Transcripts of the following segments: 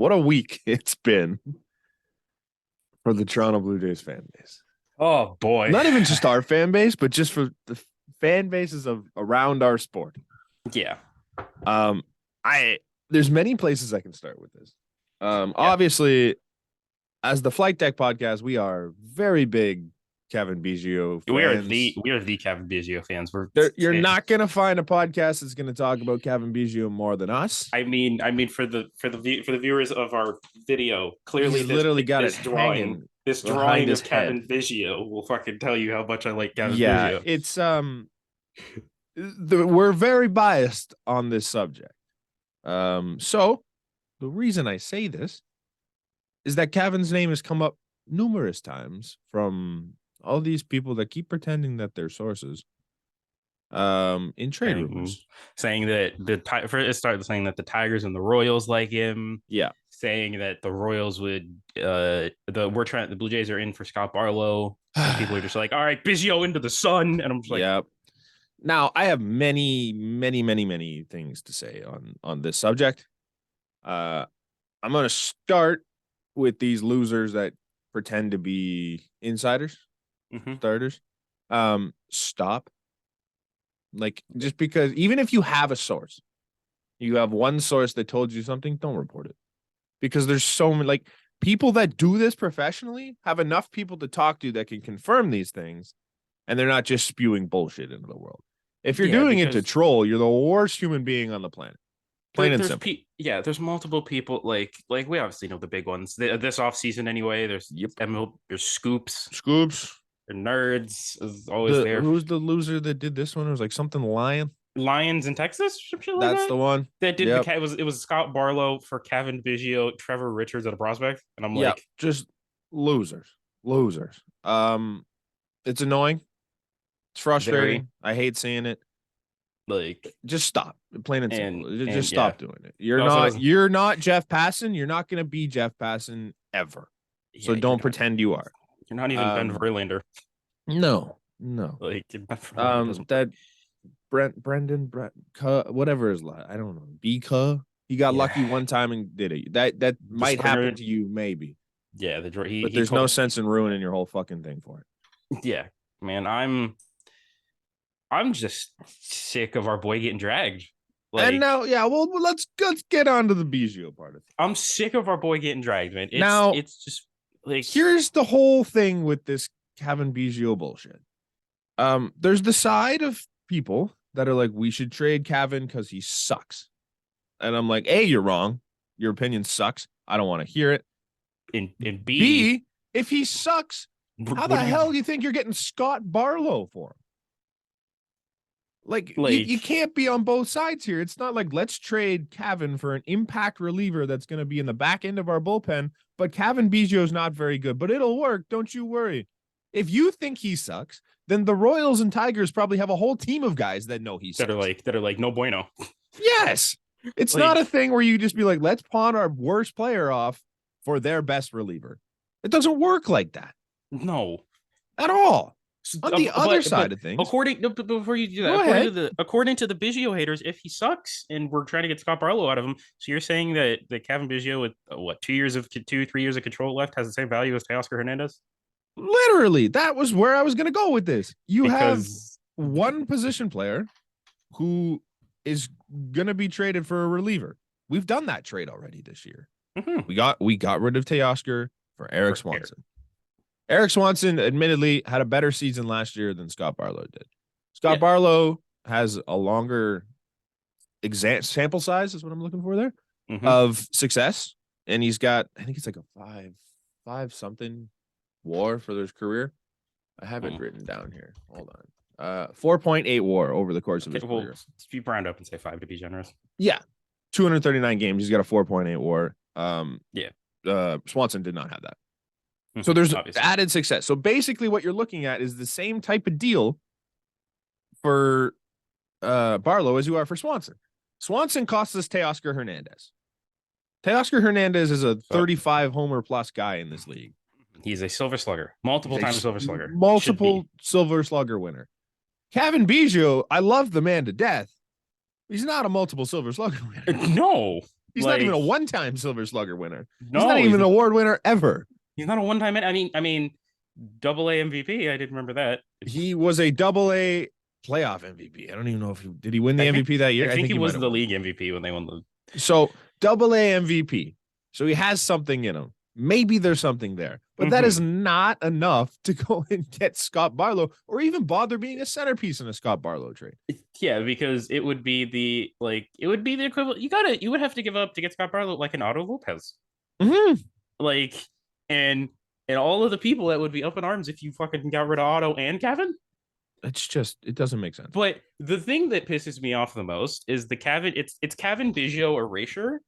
what a week it's been for the Toronto Blue Jays fan base. Oh boy. Not even just our fan base, but just for the fan bases of around our sport. Yeah. There's many places I can start with this. Obviously, as the Flight Deck podcast, we are very big Kevin Biggio fans. We are the Kevin Biggio fans. You're not gonna find a podcast that's gonna talk about Kevin Biggio more than us. I mean, for the viewers of our video, clearly he's literally got this drawing. This drawing of Kevin Biggio will fucking tell you how much I like Kevin Biggio. It's we're very biased on this subject. So the reason I say this is that Kevin's name has come up numerous times from all these people that keep pretending that they're sources in trade rumors, saying that saying that the Tigers and the Royals like him. Yeah. Saying that the Royals would the Blue Jays are in for Scott Barlow. And people are just like, all right, Biggio into the sun. And I'm just like, yeah. Now I have many things to say on this subject. I'm gonna start with these losers that pretend to be insiders, starters. Stop. Like, just because, even if you have a source, you have one source that told you something, don't report it. Because there's so many, like, people that do this professionally have enough people to talk to that can confirm these things, and they're not just spewing bullshit into the world. If you're doing it to troll, you're the worst human being on the planet. Plain and simple. There's multiple people, like we obviously know the big ones. This offseason anyway, there's there's Scoops. The nerds is always there. Who's the loser that did this one? It was like something Lions in Texas. That's the one that did. It was Scott Barlow for Kevin Biggio, Trevor Richards at a prospect, and I'm like, just losers. It's annoying. It's frustrating. I hate seeing it. Like, just stop. Plain and simple. Just stop doing it. You're not Jeff Passan. You're not going to be Jeff Passan ever. So don't pretend you are. You're not even Ben Verlander. No. Like, that Brendan whatever his last, I don't know. Bika. He got lucky one time and did it. That might happen to you, maybe. Yeah, but there's no sense in ruining your whole fucking thing for it. Yeah, man, I'm just sick of our boy getting dragged. Like, and now, let's get on to the Biggio part of it. I'm sick of our boy getting dragged, man. It's just like, here's the whole thing with this Kevin Biggio bullshit. There's the side of people that are like, we should trade Kevin because he sucks. And I'm like, A, you're wrong. Your opinion sucks. I don't want to hear it. And B, if he sucks, how the hell do you think you're getting Scott Barlow for him? Like you can't be on both sides here. It's not like, let's trade Kevin for an impact reliever that's going to be in the back end of our bullpen, but Kevin Biggio is not very good, but it'll work. Don't you worry. If you think he sucks, then the Royals and Tigers probably have a whole team of guys that know he sucks. That are like no bueno. Yes. It's not a thing where you just be like, let's pawn our worst player off for their best reliever. It doesn't work like that. No. At all. On the other side of things, before you do that, according to the Biggio haters, if he sucks and we're trying to get Scott Barlow out of him, so you're saying that Kevin Biggio with 3 years of control left has the same value as Teoscar Hernandez? Literally, that was where I was going to go with this. Have one position player who is going to be traded for a reliever. We've done that trade already this year. We got rid of Teoscar for Eric Swanson. Eric Swanson admittedly had a better season last year than Scott Barlow did. Scott Barlow has a longer sample size is what I'm looking for there of success. And he's got, I think it's like a five something WAR for his career. I have it written down here. Hold on. 4.8 WAR over the course of his career. If you round up and say 5 to be generous. Yeah. 239 games. He's got a 4.8 WAR. Swanson did not have that. So there's added success. So basically what you're looking at is the same type of deal for Barlow as you are for Swanson. Swanson costs us Teoscar Hernandez. Teoscar Hernandez is a 35 homer plus guy in this league. He's a Silver Slugger, multiple Silver Slugger winner. Kevin Biggio, I love the man to death. He's not a multiple Silver Slugger winner. No. He's not even a one-time Silver Slugger winner. No, he's not even an award winner ever. He's not a one-time. I mean, double A MVP. I didn't remember that. He was a double A playoff MVP. I don't even know if did he win the MVP that year. I think he was the league MVP when they won the. So double A MVP. So he has something in him. Maybe there's something there, but that is not enough to go and get Scott Barlow or even bother being a centerpiece in a Scott Barlow trade. Yeah, because it would be the equivalent. You would have to give up to get Scott Barlow like an Otto Lopez. Like, and all of the people that would be up in arms if you fucking got rid of Otto and Kevin. It doesn't make sense. But the thing that pisses me off the most is the Kevin. It's Kevin Biggio erasure.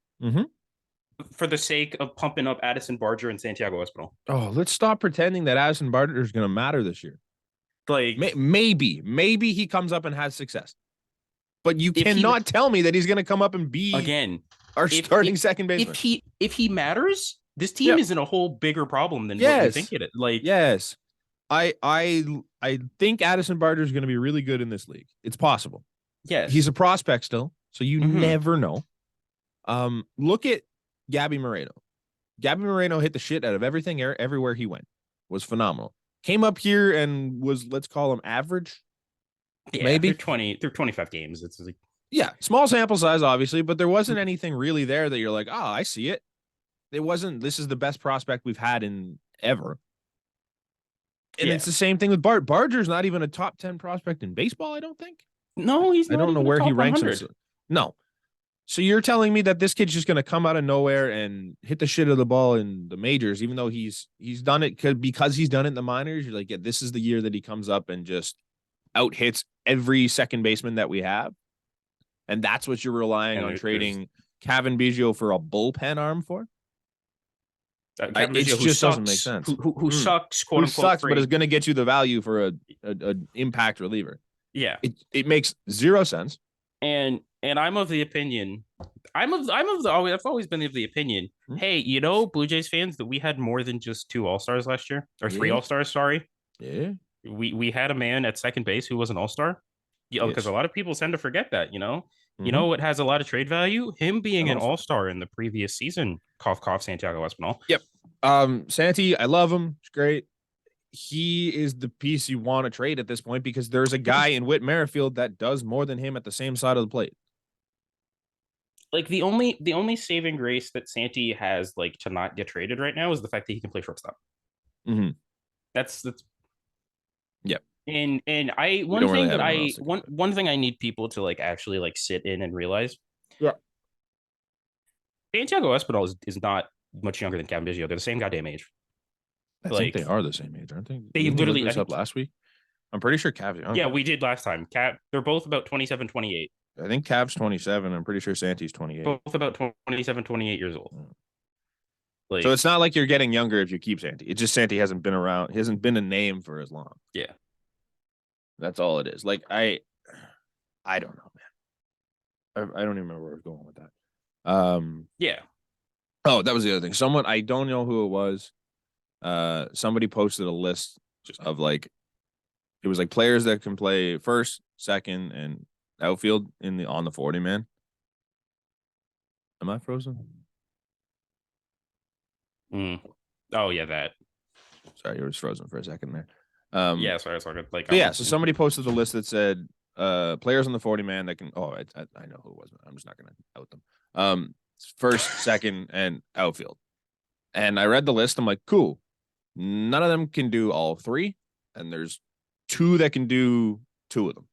For the sake of pumping up Addison Barger and Santiago Espinal. Oh, let's stop pretending that Addison Barger is going to matter this year. Like maybe he comes up and has success, but you cannot tell me that he's going to come up and be again our starting second baseman. If he matters, this team is in a whole bigger problem than what you think it is. Like, yes, I think Addison Barger is going to be really good in this league. It's possible. Yes, he's a prospect still, so you never know. Look at Gabby Moreno. Gabby Moreno hit the shit out of everything everywhere he went. Was phenomenal. Came up here and was, let's call him average. Yeah, maybe through 25 games. It's like, yeah, small sample size, obviously, but there wasn't anything really there that you're like, oh, I see it. It wasn't, this is the best prospect we've had in ever. And it's the same thing with Bart. Barger's not even a top 10 prospect in baseball, I don't think. No, he's not. I don't know where he ranks himself. No. So you're telling me that this kid's just going to come out of nowhere and hit the shit of the ball in the majors, even though he's done it because he's done it in the minors? You're like, yeah, this is the year that he comes up and just out hits every second baseman that we have. And that's what you're relying on trading Kevin Biggio for a bullpen arm for? It just doesn't make sense. Who sucks, quote unquote, sucks, but is going to get you the value for a impact reliever. Yeah. It makes zero sense. And I'm of the opinion, I've always been of the opinion, hey, Blue Jays fans, that we had more than just 2 All-Stars last year, or 3 All-Stars, sorry. Yeah. We had a man at second base who was an All-Star. Yeah, because a lot of people tend to forget that, You know what has a lot of trade value? Him being an All-Star in the previous season. Cough, cough, Santiago Espinal. Yep. Santi, I love him. It's great. He is the piece you want to trade at this point because there's a guy in Whit Merrifield that does more than him at the same side of the plate. Like the only saving grace that Santi has, like, to not get traded right now is the fact that he can play shortstop. That's yep. And one thing I need people to like actually like sit in and realize. Yeah. Santiago Espinal is not much younger than Kevin Biggio. They're the same goddamn age. I think they are the same age, aren't they? They literally look this up last week. I'm pretty sure Cavs. Yeah, we did last time. They're both about 27, 28. I think Cavs 27. I'm pretty sure Santi's 28. Both about 27, 28 years old. Like, so it's not like you're getting younger if you keep Santi. It's just Santi hasn't been around. He hasn't been a name for as long. Yeah. That's all it is. Like, I don't know, man. I don't even remember where I was going with that. Yeah. Oh, that was the other thing. Someone, I don't know who it was. Somebody posted a list of like, it was like players that can play first, second, and outfield on the 40 man. Am I frozen? Oh yeah, that. Sorry, you were just frozen for a second there. Yeah, sorry. Like, so somebody posted a list that said players on the 40 man that can. Oh, I know who it was. I'm just not gonna out them. First, second, and outfield. And I read the list. I'm like, cool. None of them can do all 3, and there's 2 that can do 2 of them.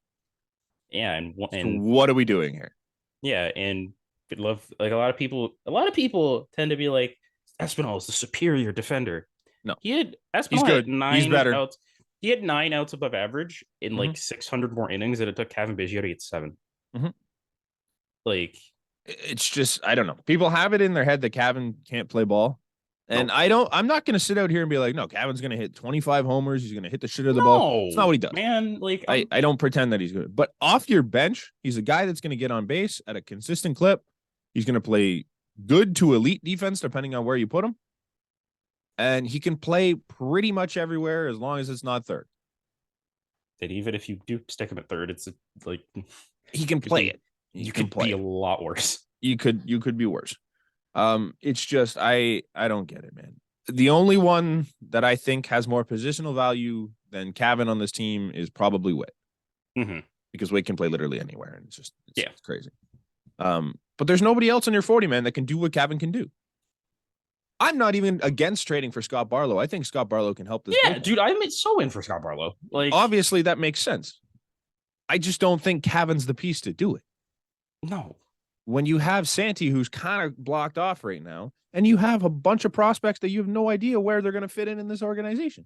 Yeah, and so what are we doing here? Yeah, and love, like, a lot of people tend to be like, Espinal is the superior defender. No, he's good. He's better. Outs. He had 9 outs above average in like 600 more innings than it took Kevin Biggio to get 7. Like, it's just, I don't know. People have it in their head that Kevin can't play ball. And I'm not going to sit out here and be like, no, Kevin's going to hit 25 homers. He's going to hit the shit out of the ball. It's not what he does. Man, like, I don't pretend that he's good. But off your bench, he's a guy that's going to get on base at a consistent clip. He's going to play good to elite defense, depending on where you put him. And he can play pretty much everywhere as long as it's not third. And even if you do stick him at third, it's like... He can play it. You could be a lot worse. You could be worse. It's just I don't get it, man. The only one that I think has more positional value than Cavan on this team is probably Witt. Because Witt can play literally anywhere, and it's crazy. But there's nobody else on your 40 man that can do what Cavan can do. I'm not even against trading for Scott Barlow. I think Scott Barlow can help this. Yeah, dude, I'm so in for Scott Barlow. Like, obviously that makes sense. I just don't think Cavan's the piece to do it. No. When you have Santi, who's kind of blocked off right now, and you have a bunch of prospects that you have no idea where they're going to fit in this organization.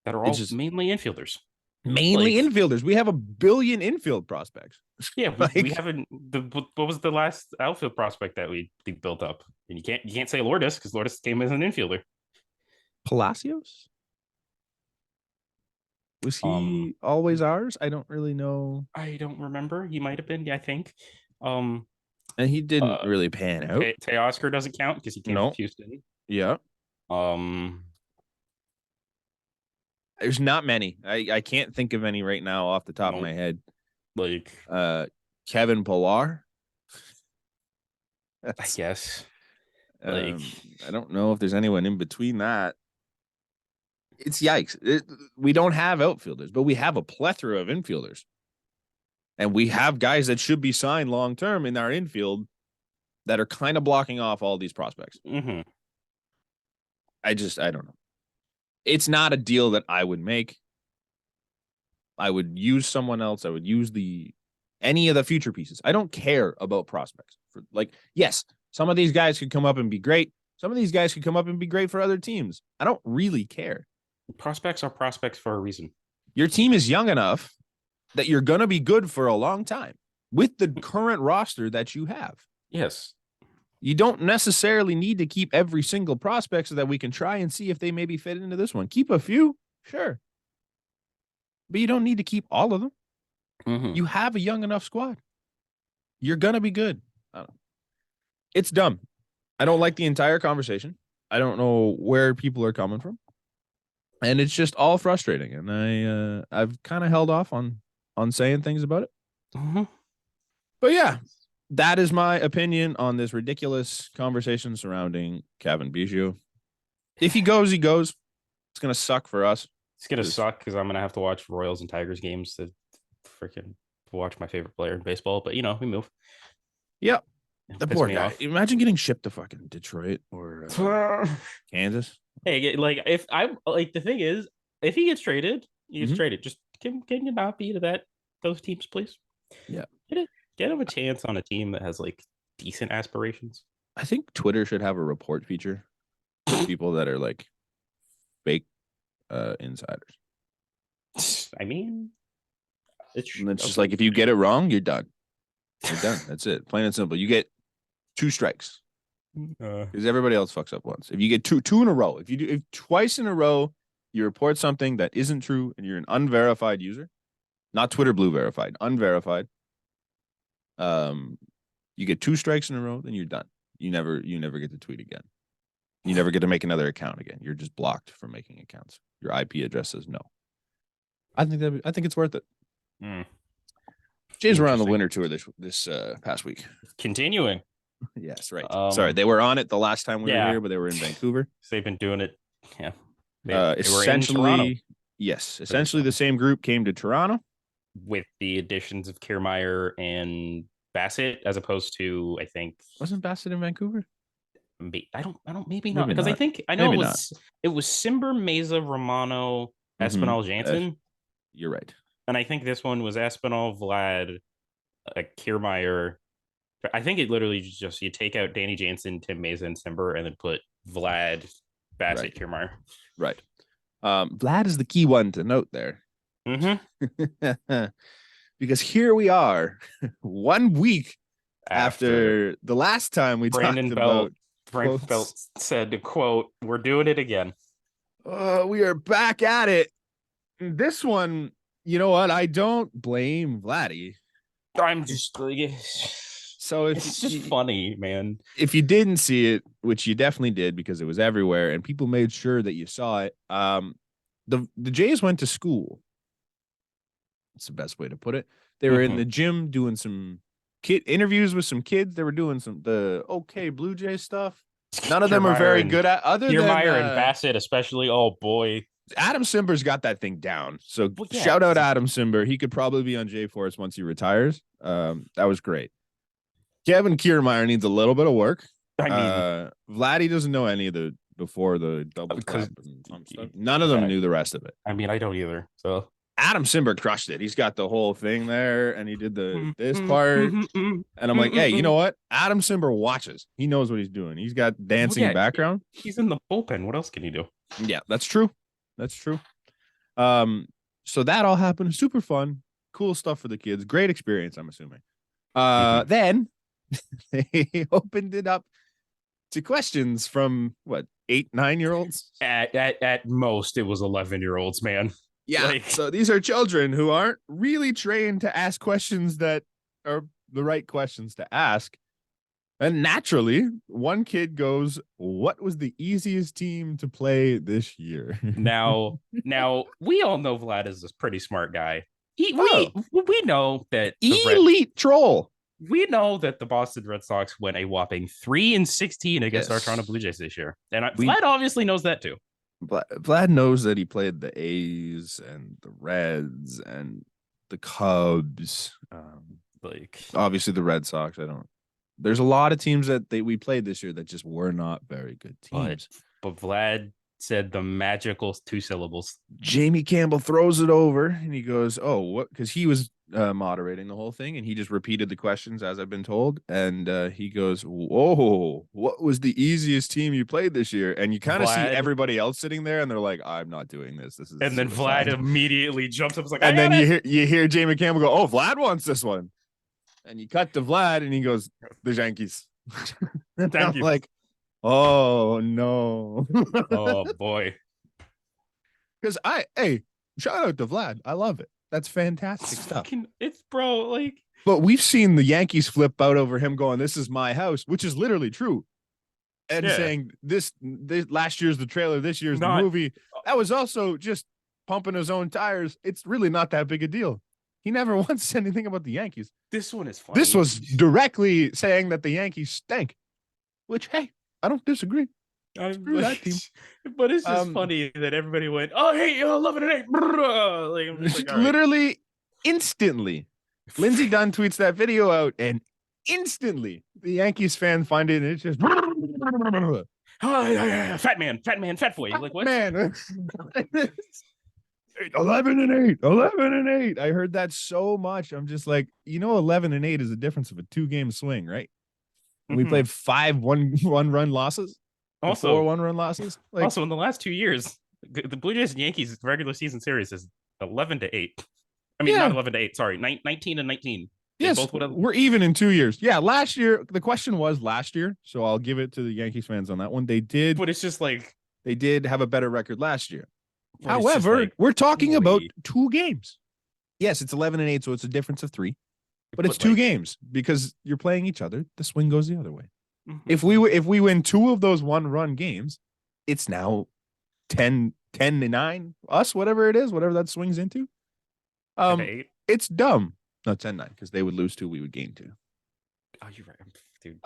That are all mainly infielders. Mainly infielders. We have a billion infield prospects. Yeah, we haven't. What was the last outfield prospect that we built up? And you can't say Lourdes because Lourdes came as an infielder. Palacios? Was he always ours? I don't really know. I don't remember. He might have been. Yeah, I think. And he didn't really pan out. Teoscar doesn't count because he came from Houston. Yeah. There's not many. I can't think of any right now off the top of my head. Like Kevin Pillar. I guess. I don't know if there's anyone in between that. It's yikes. We don't have outfielders, but we have a plethora of infielders. And we have guys that should be signed long term in our infield that are kind of blocking off all these prospects. I don't know. It's not a deal that I would make. I would use someone else. I would use any of the future pieces. I don't care about prospects. Yes, some of these guys could come up and be great. Some of these guys could come up and be great for other teams. I don't really care. Prospects are prospects for a reason. Your team is young enough that you're going to be good for a long time with the current roster that you have. Yes. You don't necessarily need to keep every single prospect so that we can try and see if they maybe fit into this one. Keep a few, sure. But you don't need to keep all of them. You have a young enough squad. You're going to be good. It's dumb. I don't like the entire conversation. I don't know where people are coming from. And it's just all frustrating. And I've kind of held off on saying things about it. But yeah, that is my opinion on this ridiculous conversation surrounding Cavan Biggio. If he goes, he goes. It's going to suck for us. It's going to suck because I'm going to have to watch Royals and Tigers games to freaking watch my favorite player in baseball. But, we move. Yep. The poor guy. Off. Imagine getting shipped to fucking Detroit or Kansas. Hey, if I'm the thing is, if he gets traded, he gets traded. Just can you not be to those teams, please? Yeah. Get him a chance on a team that has decent aspirations. I think Twitter should have a report feature for people that are fake insiders. I mean, it's just if you get it wrong, you're done. You're done. That's it. Plain and simple. You get 2 strikes because everybody else fucks up once. If you get two in a row, if twice in a row you report something that isn't true and you're an unverified user, not Twitter Blue verified, unverified, you get 2 strikes in a row, then you're done. You never get to tweet again. You never get to make another account again. You're just blocked from making accounts. Your IP address says no. I think it's worth it. Jays were on the winter tour this past week. Continuing. Yes, right. Sorry, they were on it the last time we were here, but they were in Vancouver. They've been doing it. Yeah. They essentially, yes. Essentially, the same group came to Toronto with the additions of Kiermaier and Bassett, as opposed to wasn't Bassett in Vancouver? I don't. Maybe not because I know it was Simber, Meza, Romano, Espinal, Jansen. You're right. And I think this one was Espinal, Vlad, Kiermaier. I think it literally just you take out Danny Jansen, Tim Meza, and Simber, and then put Vlad, Bassett, Kiermaier. Right. Vlad is the key one to note there. Because here we are, 1 week after the last time we talked about. Frank Belt said, to quote, "We're doing it again." We are back at it. This one, you know what? I don't blame Vladdy. I'm just so it's just funny, man. If you didn't see it, which you definitely did because it was everywhere and people made sure that you saw it. The Jays went to school. That's the best way to put it. They were in the gym doing some kid interviews with some kids. They were doing the okay Blue Jay stuff. None of them are Kiermaier very and good at other than Kiermaier and Bassett, especially. Oh boy. Adam Simber's got that thing down. So Well, yeah, shout out Adam Simber. He could probably be on J Force once he retires. That was great. Kevin Kiermaier needs a little bit of work. I mean, Vladdy doesn't know any of the before the double clap and stuff. None of them knew the rest of it. I mean, I don't either. So Adam Simber crushed it. He's got the whole thing there, and he did this part. And I'm like, hey, you know what? Adam Simber watches. He knows what he's doing. He's got dancing background. He's in the bullpen. What else can he do? Yeah, that's true. That's true. So that all happened. Super fun. Cool stuff for the kids. Great experience, I'm assuming. Then they opened it up to questions from what, 8-9-year-olds? At most, it was 11-year-olds, man. Yeah. So these are children who aren't really trained to ask questions that are the right questions to ask. And naturally, one kid goes, "What was the easiest team to play this year?" Now, we all know Vlad is this pretty smart guy. We know that elite troll. We know that the Boston Red Sox went a whopping 3-16 against our Toronto Blue Jays this year, and Vlad obviously knows that too. Vlad knows that he played the A's and the Reds and the Cubs. Obviously the Red Sox. There's a lot of teams that we played this year that just were not very good teams. But Vlad said the magical 2 syllables. Jamie Campbell throws it over and he goes, "Oh, what?" Because he was moderating the whole thing and he just repeated the questions as I've been told. And he goes, "Whoa, what was the easiest team you played this year?" And you kind of see everybody else sitting there and they're like, "I'm not doing this. This is." And then Vlad immediately jumps up, like, and then you hear Jamie Campbell go, "Oh, Vlad wants this one." And you cut to Vlad and he goes, "The Yankees." And I'm like, oh no. Oh boy. Because shout out to Vlad. I love it. That's fantastic stuff. But we've seen the Yankees flip out over him going, "This is my house," which is literally true. And saying this last year's the trailer, this year's the movie. That was also just pumping his own tires. It's really not that big a deal. He never once said anything about the Yankees. This one is funny. This was directly saying that the Yankees stink, which, hey, I don't disagree. Screw that team. But it's just funny that everybody went, "Oh, hey, 11 and 8. Literally, instantly. Lindsey Dunn tweets that video out, and instantly the Yankees fan find it, and it's just fat man, fat boy. Like, what? Man. 11 and 8. I heard that so much. I'm just like, 11 and 8 is the difference of a 2-game swing, right? And we played 5 one-run losses. Also 4 one-run losses. Also, in the last 2 years, the Blue Jays and Yankees regular season series is 11 to 8. I mean, not 11 to 8. Sorry, 19 and 19. Yes, we're even in 2 years. Yeah, last year, the question was last year, so I'll give it to the Yankees fans on that one. They did. But it's just like they did have a better record last year. However, we're talking about 2 games. Yes, it's 11 and 8, so it's a difference of 3. But it's 2 games because you're playing each other. The swing goes the other way. If we win 2 of those 1-run games, it's now 10 to 9, us, whatever it is, whatever that swings into. It's dumb. No, 10-9, because they would lose 2, we would gain 2. Oh, you're right, dude.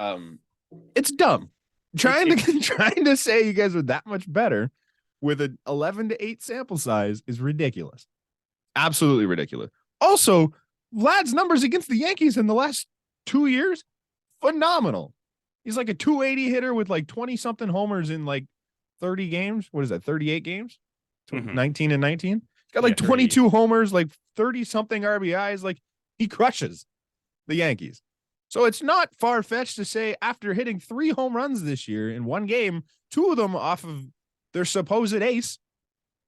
It's dumb. Trying to say you guys were that much better with an 11 to 8 sample size is ridiculous. Absolutely ridiculous. Also, Vlad's numbers against the Yankees in the last 2 years, phenomenal. He's like a 280 hitter with like 20-something homers in like 30 games. What is that, 38 games? 19 and 19? He's got like 22 homers, like 30-something RBIs. Like, he crushes the Yankees. So it's not far-fetched to say after hitting 3 home runs this year in 1 game, 2 of them off of their supposed ace,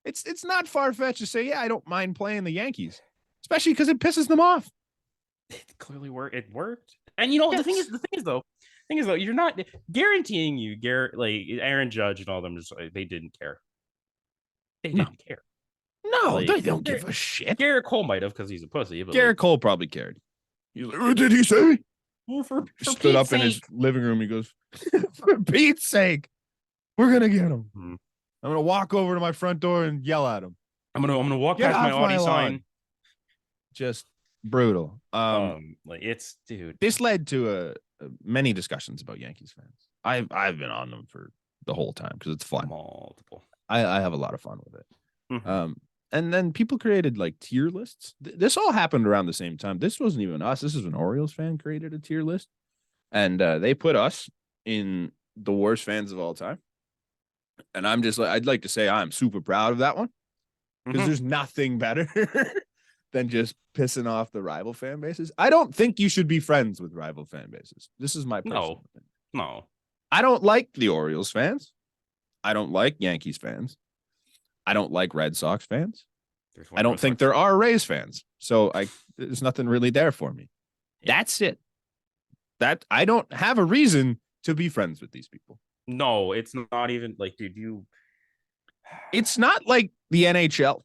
it's not far-fetched to say, yeah, I don't mind playing the Yankees, especially because it pisses them off. It clearly worked. It worked. And the thing is though, you're not guaranteeing you, like Aaron Judge and all them, they didn't care. They didn't care. No, they don't give a shit. Garrett Cole might have because he's a pussy. But Garrett Cole probably cared. He's like, what did he say? Well, for stood up in his living room. He goes, for Pete's sake, we're gonna get him. I'm gonna walk over to my front door and yell at him. I'm gonna walk past my Audi sign. Just Brutal. Like it's dude. This led to many discussions about Yankees fans. I've been on them for the whole time because it's fun. Multiple. I have a lot of fun with it. Mm-hmm. And then people created like tier lists. This all happened around the same time. This wasn't even us. This is an Orioles fan created a tier list, and they put us in the worst fans of all time. And I'm just like, I'd like to say I'm super proud of that one because there's nothing better than just pissing off the rival fan bases. I don't think you should be friends with rival fan bases. This is my personal opinion. No. I don't like the Orioles fans. I don't like Yankees fans. I don't like Red Sox fans. I don't think there are Rays fans. So there's nothing really there for me. Yeah. That's it. That I don't have a reason to be friends with these people. No, it's not even like, dude, it's not like the NHL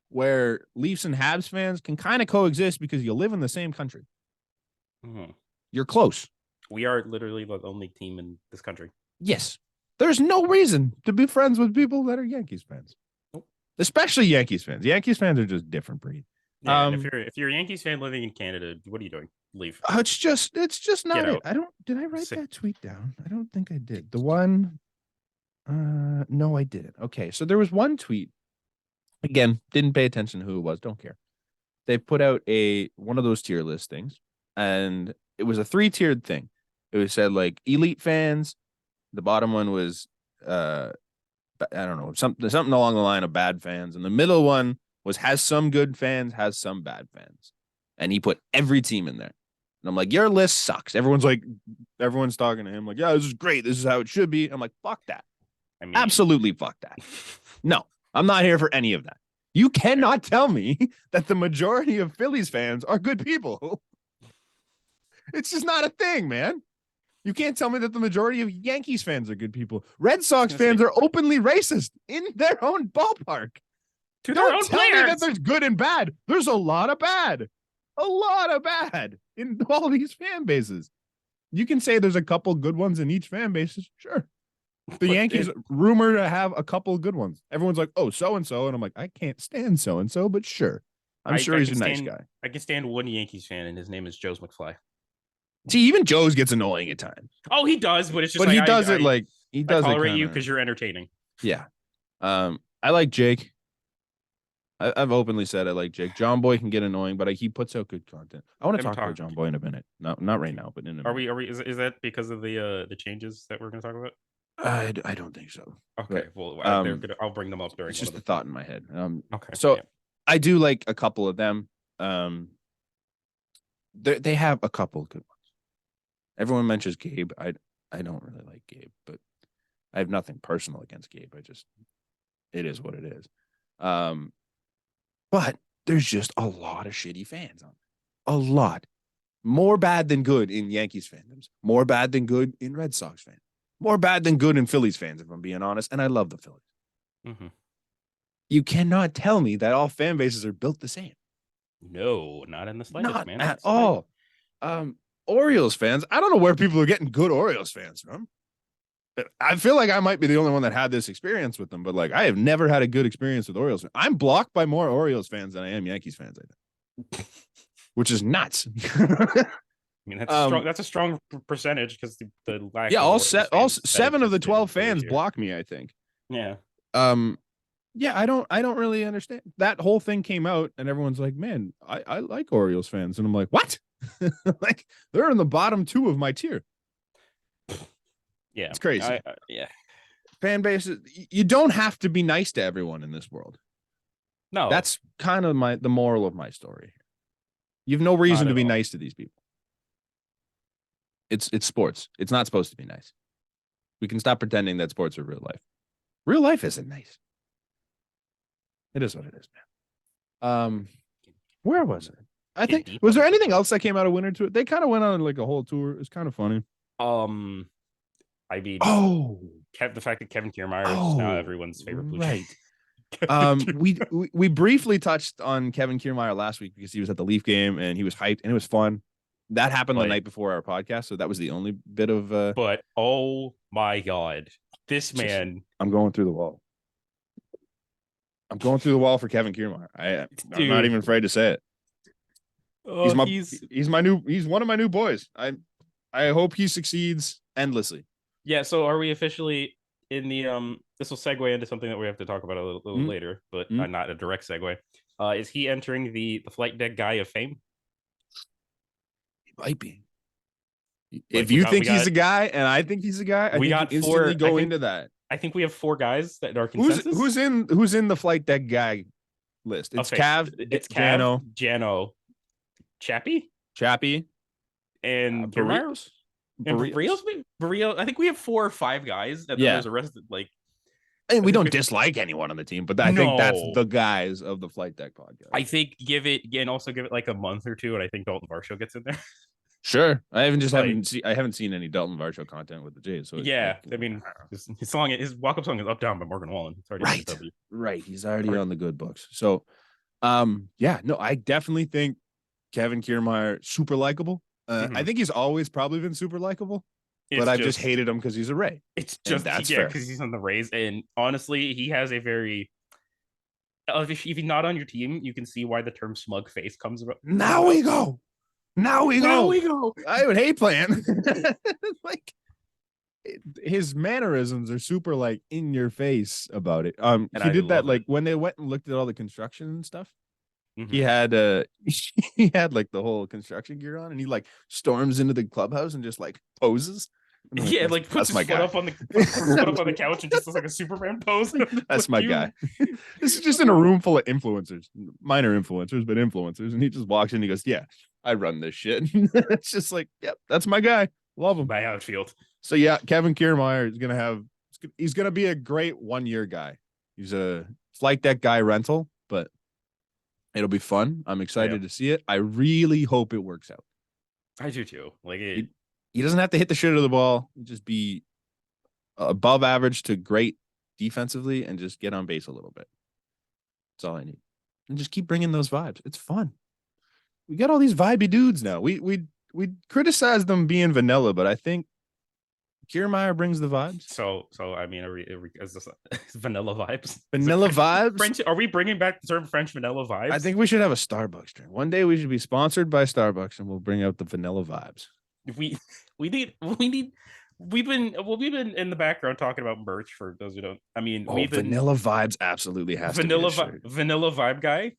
where Leafs and Habs fans can kind of coexist because you live in the same country. Mm-hmm. You're close. We are literally the only team in this country. Yes. There's no reason to be friends with people that are Yankees fans. Nope. Especially Yankees fans. Yankees fans are just different breed. Yeah, and if you're a Yankees fan living in Canada, what are you doing? Leave. It's just not it. Did I write that tweet down? I don't think I did. The one no, I didn't. Okay, so there was one tweet. Again, didn't pay attention to who it was, don't care. They put out one of those tier list things, and it was a 3-tiered thing. It was said like elite fans. The bottom one was I don't know, something along the line of bad fans, and the middle one was has some good fans, has some bad fans. And he put every team in there. And I'm like, your list sucks. Everyone's talking to him like, yeah, this is great. This is how it should be. I'm like, fuck that. I mean, absolutely fuck that. No, I'm not here for any of that. You cannot tell me that the majority of Phillies fans are good people. It's just not a thing, man. You can't tell me that the majority of Yankees fans are good people. Red Sox fans are openly racist in their own ballpark. To their own tell players. Me that there's good and bad. There's a lot of bad. A lot of bad in all these fan bases. You can say there's a couple good ones in each fan base. Sure. The Yankees rumored to have a couple good ones. Everyone's like, oh, so-and-so. And I'm like, I can't stand so-and-so, but sure. I'm sure he's a nice guy. I can stand one Yankees fan, and his name is Joe's McFly. See, even Joe's gets annoying at times. Oh, he does, but it's just but like, he does it like he does I tolerate you because you're entertaining. Yeah. I like Jake. I've openly said I like Jake. John Boy can get annoying, but he puts out good content. I want to talk about John Boy in a minute. No, not right now, but in a minute. Are we? Is that because of the changes that we're going to talk about? I don't think so. Okay, well, I'll bring them up during. It's just a thought in my head. Okay. So yeah. I do like a couple of them. They have a couple of good ones. Everyone mentions Gabe. I don't really like Gabe, but I have nothing personal against Gabe. It is what it is. But there's just a lot of shitty fans on it. A lot. More bad than good in Yankees fandoms. More bad than good in Red Sox fans. More bad than good in Phillies fans, if I'm being honest. And I love the Phillies. Mm-hmm. You cannot tell me that all fan bases are built the same. No, not in the slightest, not man. At all. Orioles fans, I don't know where people are getting good Orioles fans from. I feel like I might be the only one that had this experience with them, but like I have never had a good experience with Orioles. I'm blocked by more Orioles fans than I am Yankees fans, I think. Which is nuts. I mean, that's a strong percentage because the lack. Yeah, all 7 of the 12 fans block me, I think. Yeah. Yeah, I don't really understand. That whole thing came out and everyone's like, man, I like Orioles fans. And I'm like, what? Like they're in the bottom 2 of my tier. Yeah, it's crazy. Yeah, fan bases. You don't have to be nice to everyone in this world. No, that's kind of the moral of my story. You have no reason to be nice to these people. It's sports. It's not supposed to be nice. We can stop pretending that sports are real life. Real life isn't nice. It is what it is, man. Where was it? I think was there anything else that came out of winter tour? They kind of went on like a whole tour. It's kind of funny. I mean, the fact that Kevin Kiermaier is now everyone's favorite Blue Jay. Right. we briefly touched on Kevin Kiermaier last week because he was at the Leaf game and he was hyped and it was fun. That happened the night before our podcast, so that was the only bit of. But oh my god, this man! I'm going through the wall. I'm going through the wall for Kevin Kiermaier. I'm not even afraid to say it. Oh, he's one of my new boys. I hope he succeeds endlessly. Yeah, so are we officially in the this will segue into something that we have to talk about a little later, but not a direct segue. Is he entering the flight deck guy of fame? He might be. If you think he's a guy and I think he's a guy, I think we got instantly go into that. I think we have 4 guys that are consensus. Who's in the flight deck guy list? It's Cav, Jano, Chappie, and Barrios. Barrios. I think we have 4 or 5 guys, and then there's a rest of, like. And we don't dislike anyone on the team, but I think that's the guys of the flight deck podcast. I think give it like a month or two, and I think Dalton Varsho gets in there. Sure, I haven't seen any Dalton Varsho content with the Jays. So yeah, I mean, his walk-up song is "Up Down" by Morgan Wallen. It's already right. He's already on the good books. So, I definitely think Kevin Kiermaier super likable. I think he's always probably been super likable, but I've just hated him because he's a Ray. It's just because he's on the Rays, and honestly, he has a very. If he's not on your team, you can see why the term "smug face" comes about. Now we go. I would hate playing. Like his mannerisms are super like in your face about it. He did that like when they went and looked at all the construction and stuff. He had he had like the whole construction gear on, and he like storms into the clubhouse and just like poses. Like puts his foot up on the couch and just looks like a Superman pose. That's my guy. This is just in a room full of influencers, minor influencers, but influencers, and he just walks in and he goes, "Yeah, I run this shit." It's just like, yep, that's my guy. Love him. By outfield. So yeah, Kevin Kiermaier is he's gonna be a great 1-year guy. He's a flight deck guy rental, but it'll be fun. I'm excited to see it. I really hope it works out. I do too. Like he doesn't have to hit the shit out of the ball. Just be above average to great defensively and just get on base a little bit. That's all I need. And just keep bringing those vibes. It's fun. We got all these vibey dudes now. We criticize them being vanilla, but I think Kiermaier brings the vibes. So I mean, is this vanilla vibes? Vanilla vibes? French? Are we bringing back the term French vanilla vibes? I think we should have a Starbucks drink. One day we should be sponsored by Starbucks, and we'll bring out the vanilla vibes. We need. We've been in the background talking about merch for those who don't. I mean, vanilla vibes absolutely has to be a shirt. Vanilla vibe guy.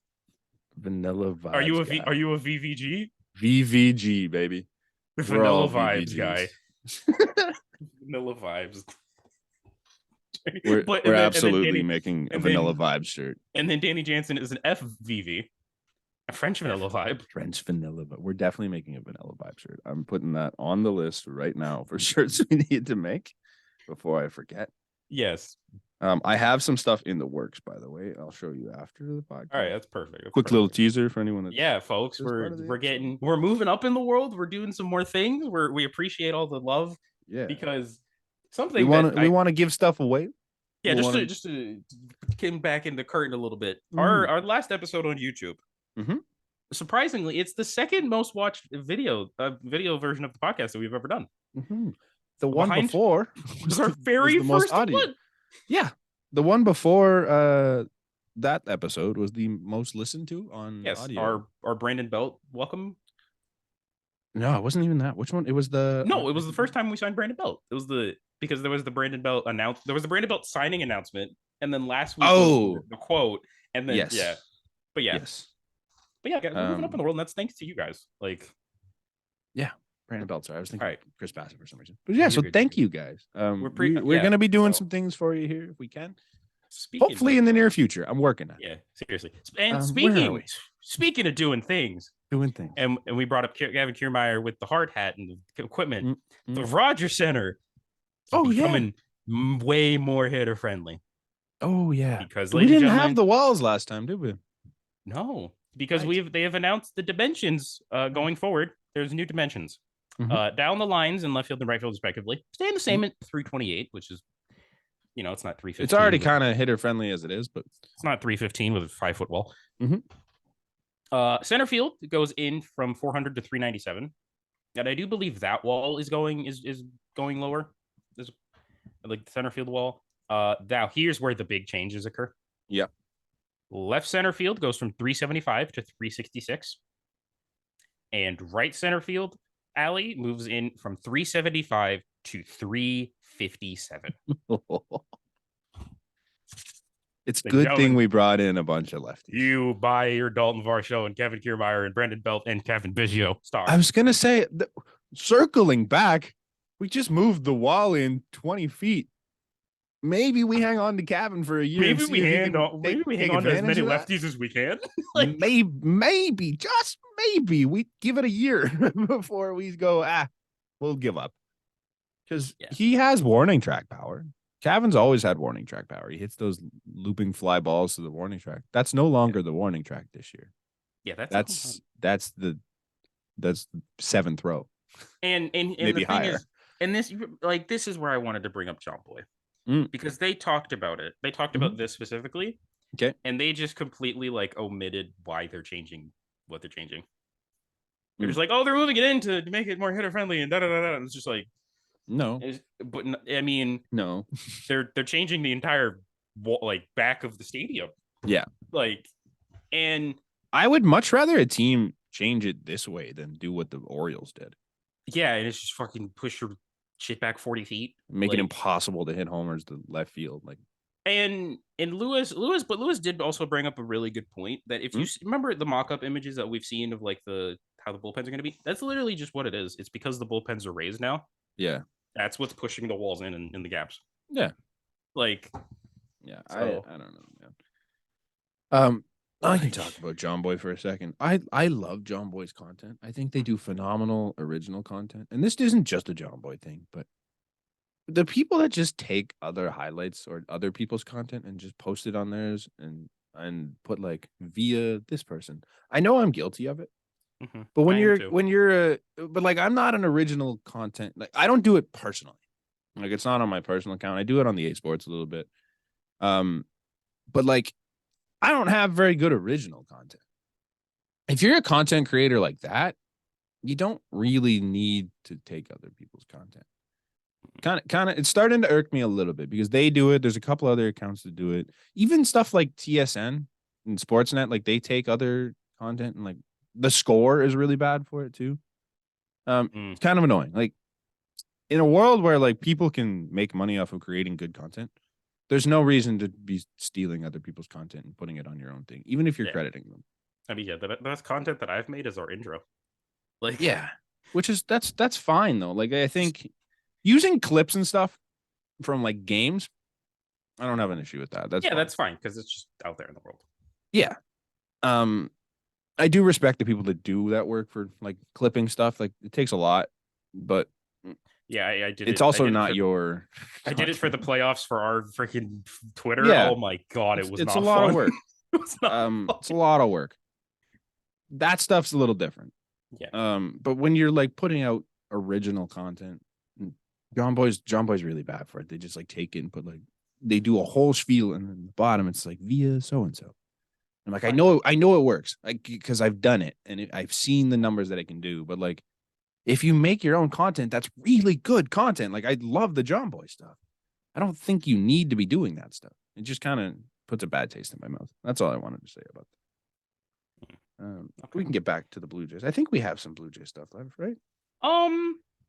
Vanilla vibes. Are you a VVG? VVG baby. Vanilla vibes guy. Vanilla vibes. We're absolutely making a vanilla vibes shirt. And then Danny Jansen is an FVV. A French vanilla vibe. French vanilla, but we're definitely making a vanilla vibe shirt. I'm putting that on the list right now for shirts we need to make before I forget. Yes. I have some stuff in the works, by the way. I'll show you after the podcast. All right, that's perfect. Little teaser for anyone that folks, we're moving up in the world. We're doing some more things. We appreciate all the love. Yeah. Because something we want to give stuff away. Yeah, just to come back in the curtain a little bit. Our last episode on YouTube. Surprisingly, it's the second most watched video version of the podcast that we've ever done. The one before was our very first one. Yeah, the one before that episode was the most listened to on audio. Our Brandon Belt welcome. No, it wasn't even that. Which one? It was the it was the first time we signed Brandon Belt. It was because there was the Brandon Belt there was the Brandon Belt signing announcement, and then last week was the quote, and then But yeah, we're moving up in the world, and that's thanks to you guys. Brandon Belt. Sorry, I was thinking Chris Bassett for some reason. But yeah, so thank you guys. We're going to be doing some things for you here if we can. Hopefully in the near future. I'm working on it. Yeah, seriously. And speaking of doing things. And we brought up Gavin Kiermaier with the hard hat and the equipment. The Rogers Center becoming way more hitter friendly. Oh yeah. Because we didn't have the walls last time, did we? No, because they have announced the dimensions going forward. There's new dimensions. Down the lines in left field and right field respectively. Staying the same at 328, which is, it's not 315. It's already kind of hitter friendly as it is, but it's not 315 with a 5-foot wall. Center field goes in from 400 to 397, and I do believe that wall is going lower. There's like the center field wall. Now here's where the big changes occur. Yeah. Left center field goes from 375 to 366. And right center field, Allie moves in from 375 to 357. It's The good thing gentlemen, we brought in a bunch of lefties. you buy your Dalton Varsho and Kevin Kiermaier and Brendan Belt and Kevin Biggio stock. I was gonna say, circling back, we just moved the wall in 20 feet. Maybe we hang on to Kevin for a year. Maybe we hang on to as many lefties as we can. Like, maybe, just maybe we give it a year before we go, we'll give up. Because he has warning track power. Kevin's always had warning track power. He hits those looping fly balls to the warning track. That's no longer the warning track this year. Yeah, that's the seventh row. And maybe the higher. Thing is, this is where I wanted to bring up John Boy. Because they talked about it. They talked about this specifically. Okay. And they just completely omitted why they're changing what they're changing. They're just like, oh, they're moving it in to make it more hitter friendly and da da da da. And it's just like, no. But I mean, no. They're changing the entire back of the stadium. Yeah. And I would much rather a team change it this way than do what the Orioles did. Yeah, and it's just fucking push your shit back 40 feet. Make it impossible to hit homers to left field. And Lewis did also bring up a really good point that if you remember the mock-up images that we've seen of how the bullpens are going to be, that's literally just what it is. It's because the bullpens are raised now. Yeah. That's what's pushing the walls in the gaps. Yeah. Yeah, so, I don't know, man. I can talk about John Boy for a second. I love John Boy's content. I think they do phenomenal original content. And this isn't just a John Boy thing, but the people that just take other highlights or other people's content and just post it on theirs and put via this person. I know I'm guilty of it. But I'm not an original content. I don't do it personally. It's not on my personal account. I do it on the 8 Sports a little bit. But I don't have very good original content. If you're a content creator like that, you don't really need to take other people's content. Kind of, it's starting to irk me a little bit because they do it. There's a couple other accounts that do it. Even stuff like TSN and Sportsnet, they take other content and the score is really bad for it too. It's kind of annoying. In a world where people can make money off of creating good content, there's no reason to be stealing other people's content and putting it on your own thing, even if you're crediting them. I mean, the best content that I've made is our intro. That's fine though. I think using clips and stuff from games, I don't have an issue with that. That's fine because it's just out there in the world. Yeah. I do respect the people that do that work for clipping stuff. It takes a lot, but yeah, I did. It's also not your. I did it for the playoffs for our freaking Twitter. Yeah. Oh my god, it was. It's not a lot fun. of work. It's a lot of work. That stuff's a little different. Yeah. But when you're putting out original content, John Boy's really bad for it. They just take it and put they do a whole spiel and then the bottom it's via so and so. I'm I know it works because I've done it and I've seen the numbers that it can do. But if you make your own content, that's really good content. I love the John Boy stuff. I don't think you need to be doing that stuff. It just kind of puts a bad taste in my mouth. That's all I wanted to say about that. We can get back to the Blue Jays. I think we have some Blue Jay stuff left, right?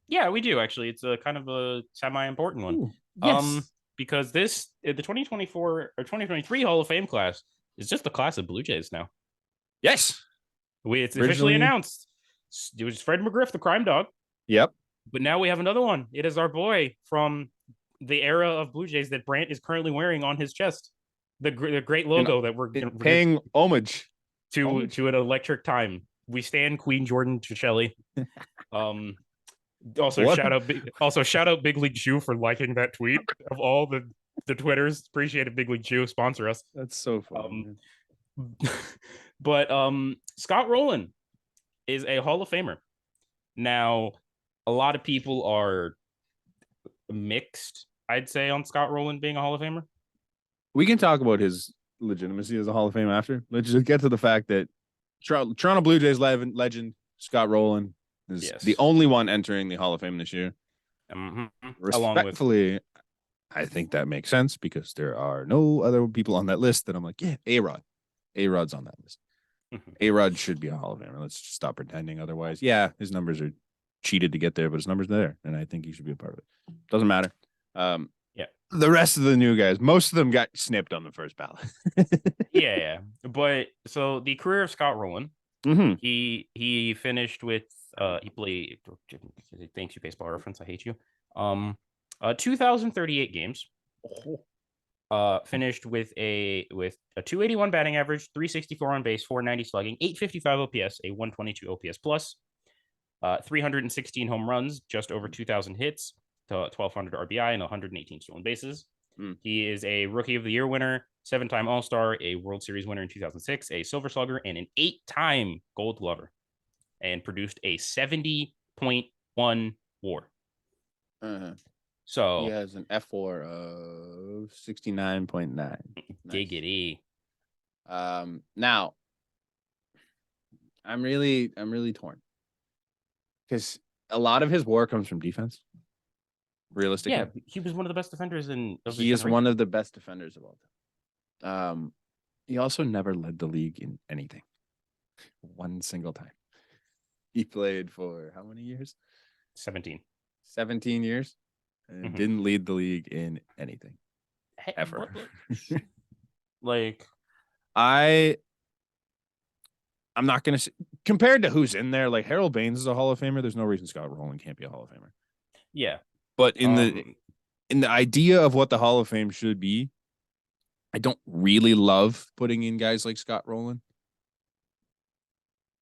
Yeah, we do actually. It's a kind of a semi-important one. Ooh, yes. Because the 2024 or 2023 Hall of Fame class is just the class of Blue Jays now. Yes. It's officially announced. It was Fred McGriff, the crime dog. Yep. But now we have another one. It is our boy from the era of Blue Jays that Brant is currently wearing on his chest. The great logo that we're paying homage to an electric time. We stand Queen Jordan Cichelli. Shout out Big League Chew for liking that tweet of all the Twitters. Appreciate it, Big League Chew. Sponsor us. That's so funny. But Scott Rowland is a Hall of Famer. Now, a lot of people are mixed, I'd say, on Scott Rowland being a Hall of Famer. We can talk about his legitimacy as a Hall of Fame after. Let's just get to the fact that Toronto Blue Jays legend Scott Rowland is the only one entering the Hall of Fame this year. Respectfully, I think that makes sense because there are no other people on that list that I'm yeah, A-Rod. A-Rod's on that list. A-Rod should be a Hall of Famer. Let's stop pretending otherwise. Yeah, his numbers are cheated to get there, but his numbers are there, and I think he should be a part of it. Doesn't matter. Yeah. The rest of the new guys, most of them got snipped on the first ballot. yeah. But so the career of Scott Rowland, he finished with he played. Thanks, you baseball reference. I hate you. 2,038 games. Finished with a 281 batting average, 364 on base, 490 slugging, 855 OPS, a 122 OPS plus, 316 home runs, just over 2,000 hits, to 1,200 RBI, and 118 stolen bases. He is a Rookie of the Year winner, 7-time All-Star, a World Series winner in 2006, a Silver Slugger, and an 8-time Gold Glover, and produced a 70.1 WAR. So he has an F4 of 69.9. Giggity. Now I'm really torn because a lot of his WAR comes from defense. Realistically, yeah, he was one of the best defenders he is one of the best defenders of all time. He also never led the league in anything. One single time. He played for how many years? 17 years. And didn't lead the league in anything ever. Like, I'm not gonna say, compared to who's in there. Like Harold Baines is a Hall of Famer. There's no reason Scott Rowland can't be a Hall of Famer. Yeah, but in the idea of what the Hall of Fame should be, I don't really love putting in guys like Scott Rowland.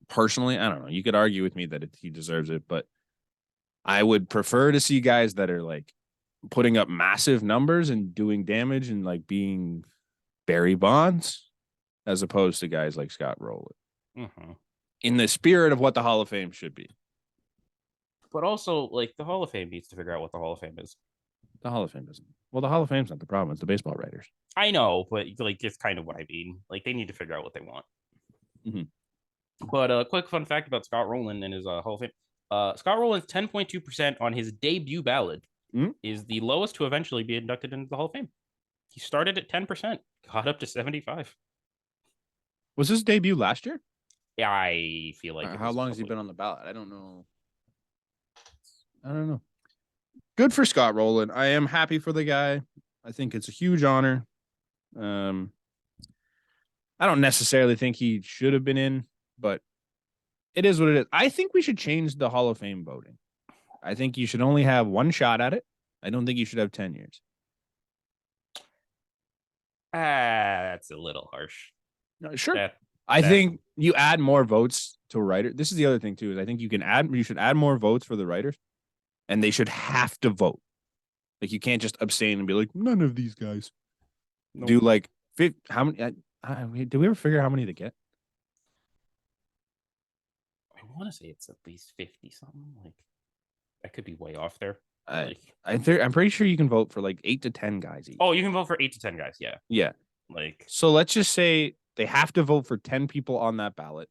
Personally, I don't know. You could argue with me that he deserves it, but I would prefer to see guys that are like putting up massive numbers and doing damage and like being Barry Bonds as opposed to guys like Scott Rowland. In the spirit of what the Hall of Fame should be. But also, like, the Hall of Fame needs to figure out what the Hall of Fame is. The Hall of Fame doesn't. Well, the Hall of Fame's not the problem. It's the baseball writers. I know, but like, it's kind of what I mean. Like, they need to figure out what they want. But a quick fun fact about Scott Rowland and his Hall of Fame. Scott Rowland's 10.2% on his debut ballot is the lowest to eventually be inducted into the Hall of Fame. He started at 10%, got up to 75. Was his debut last year? Yeah, I feel like. How long has he been on the ballot? I don't know. Good for Scott Rowland. I am happy for the guy. I think it's a huge honor. I don't necessarily think he should have been in, but it is what it is. I think we should change the Hall of Fame voting. I think you should only have one shot at it. I don't think you should have 10 years. That's a little harsh. No, sure. I think you add more votes to a writer. This is the other thing too, is I think you should add more votes for the writers, and they should have to vote. Like you can't just abstain and be like, none of these guys. Nope. Do like how many? Did we ever figure out how many they get? I want to say it's at least 50 something. Like I could be way off there. I'm pretty sure you can vote for like 8 to 10 guys each. Oh, you can vote for 8 to 10 guys. Yeah. Yeah. Like, so let's just say they have to vote for 10 people on that ballot.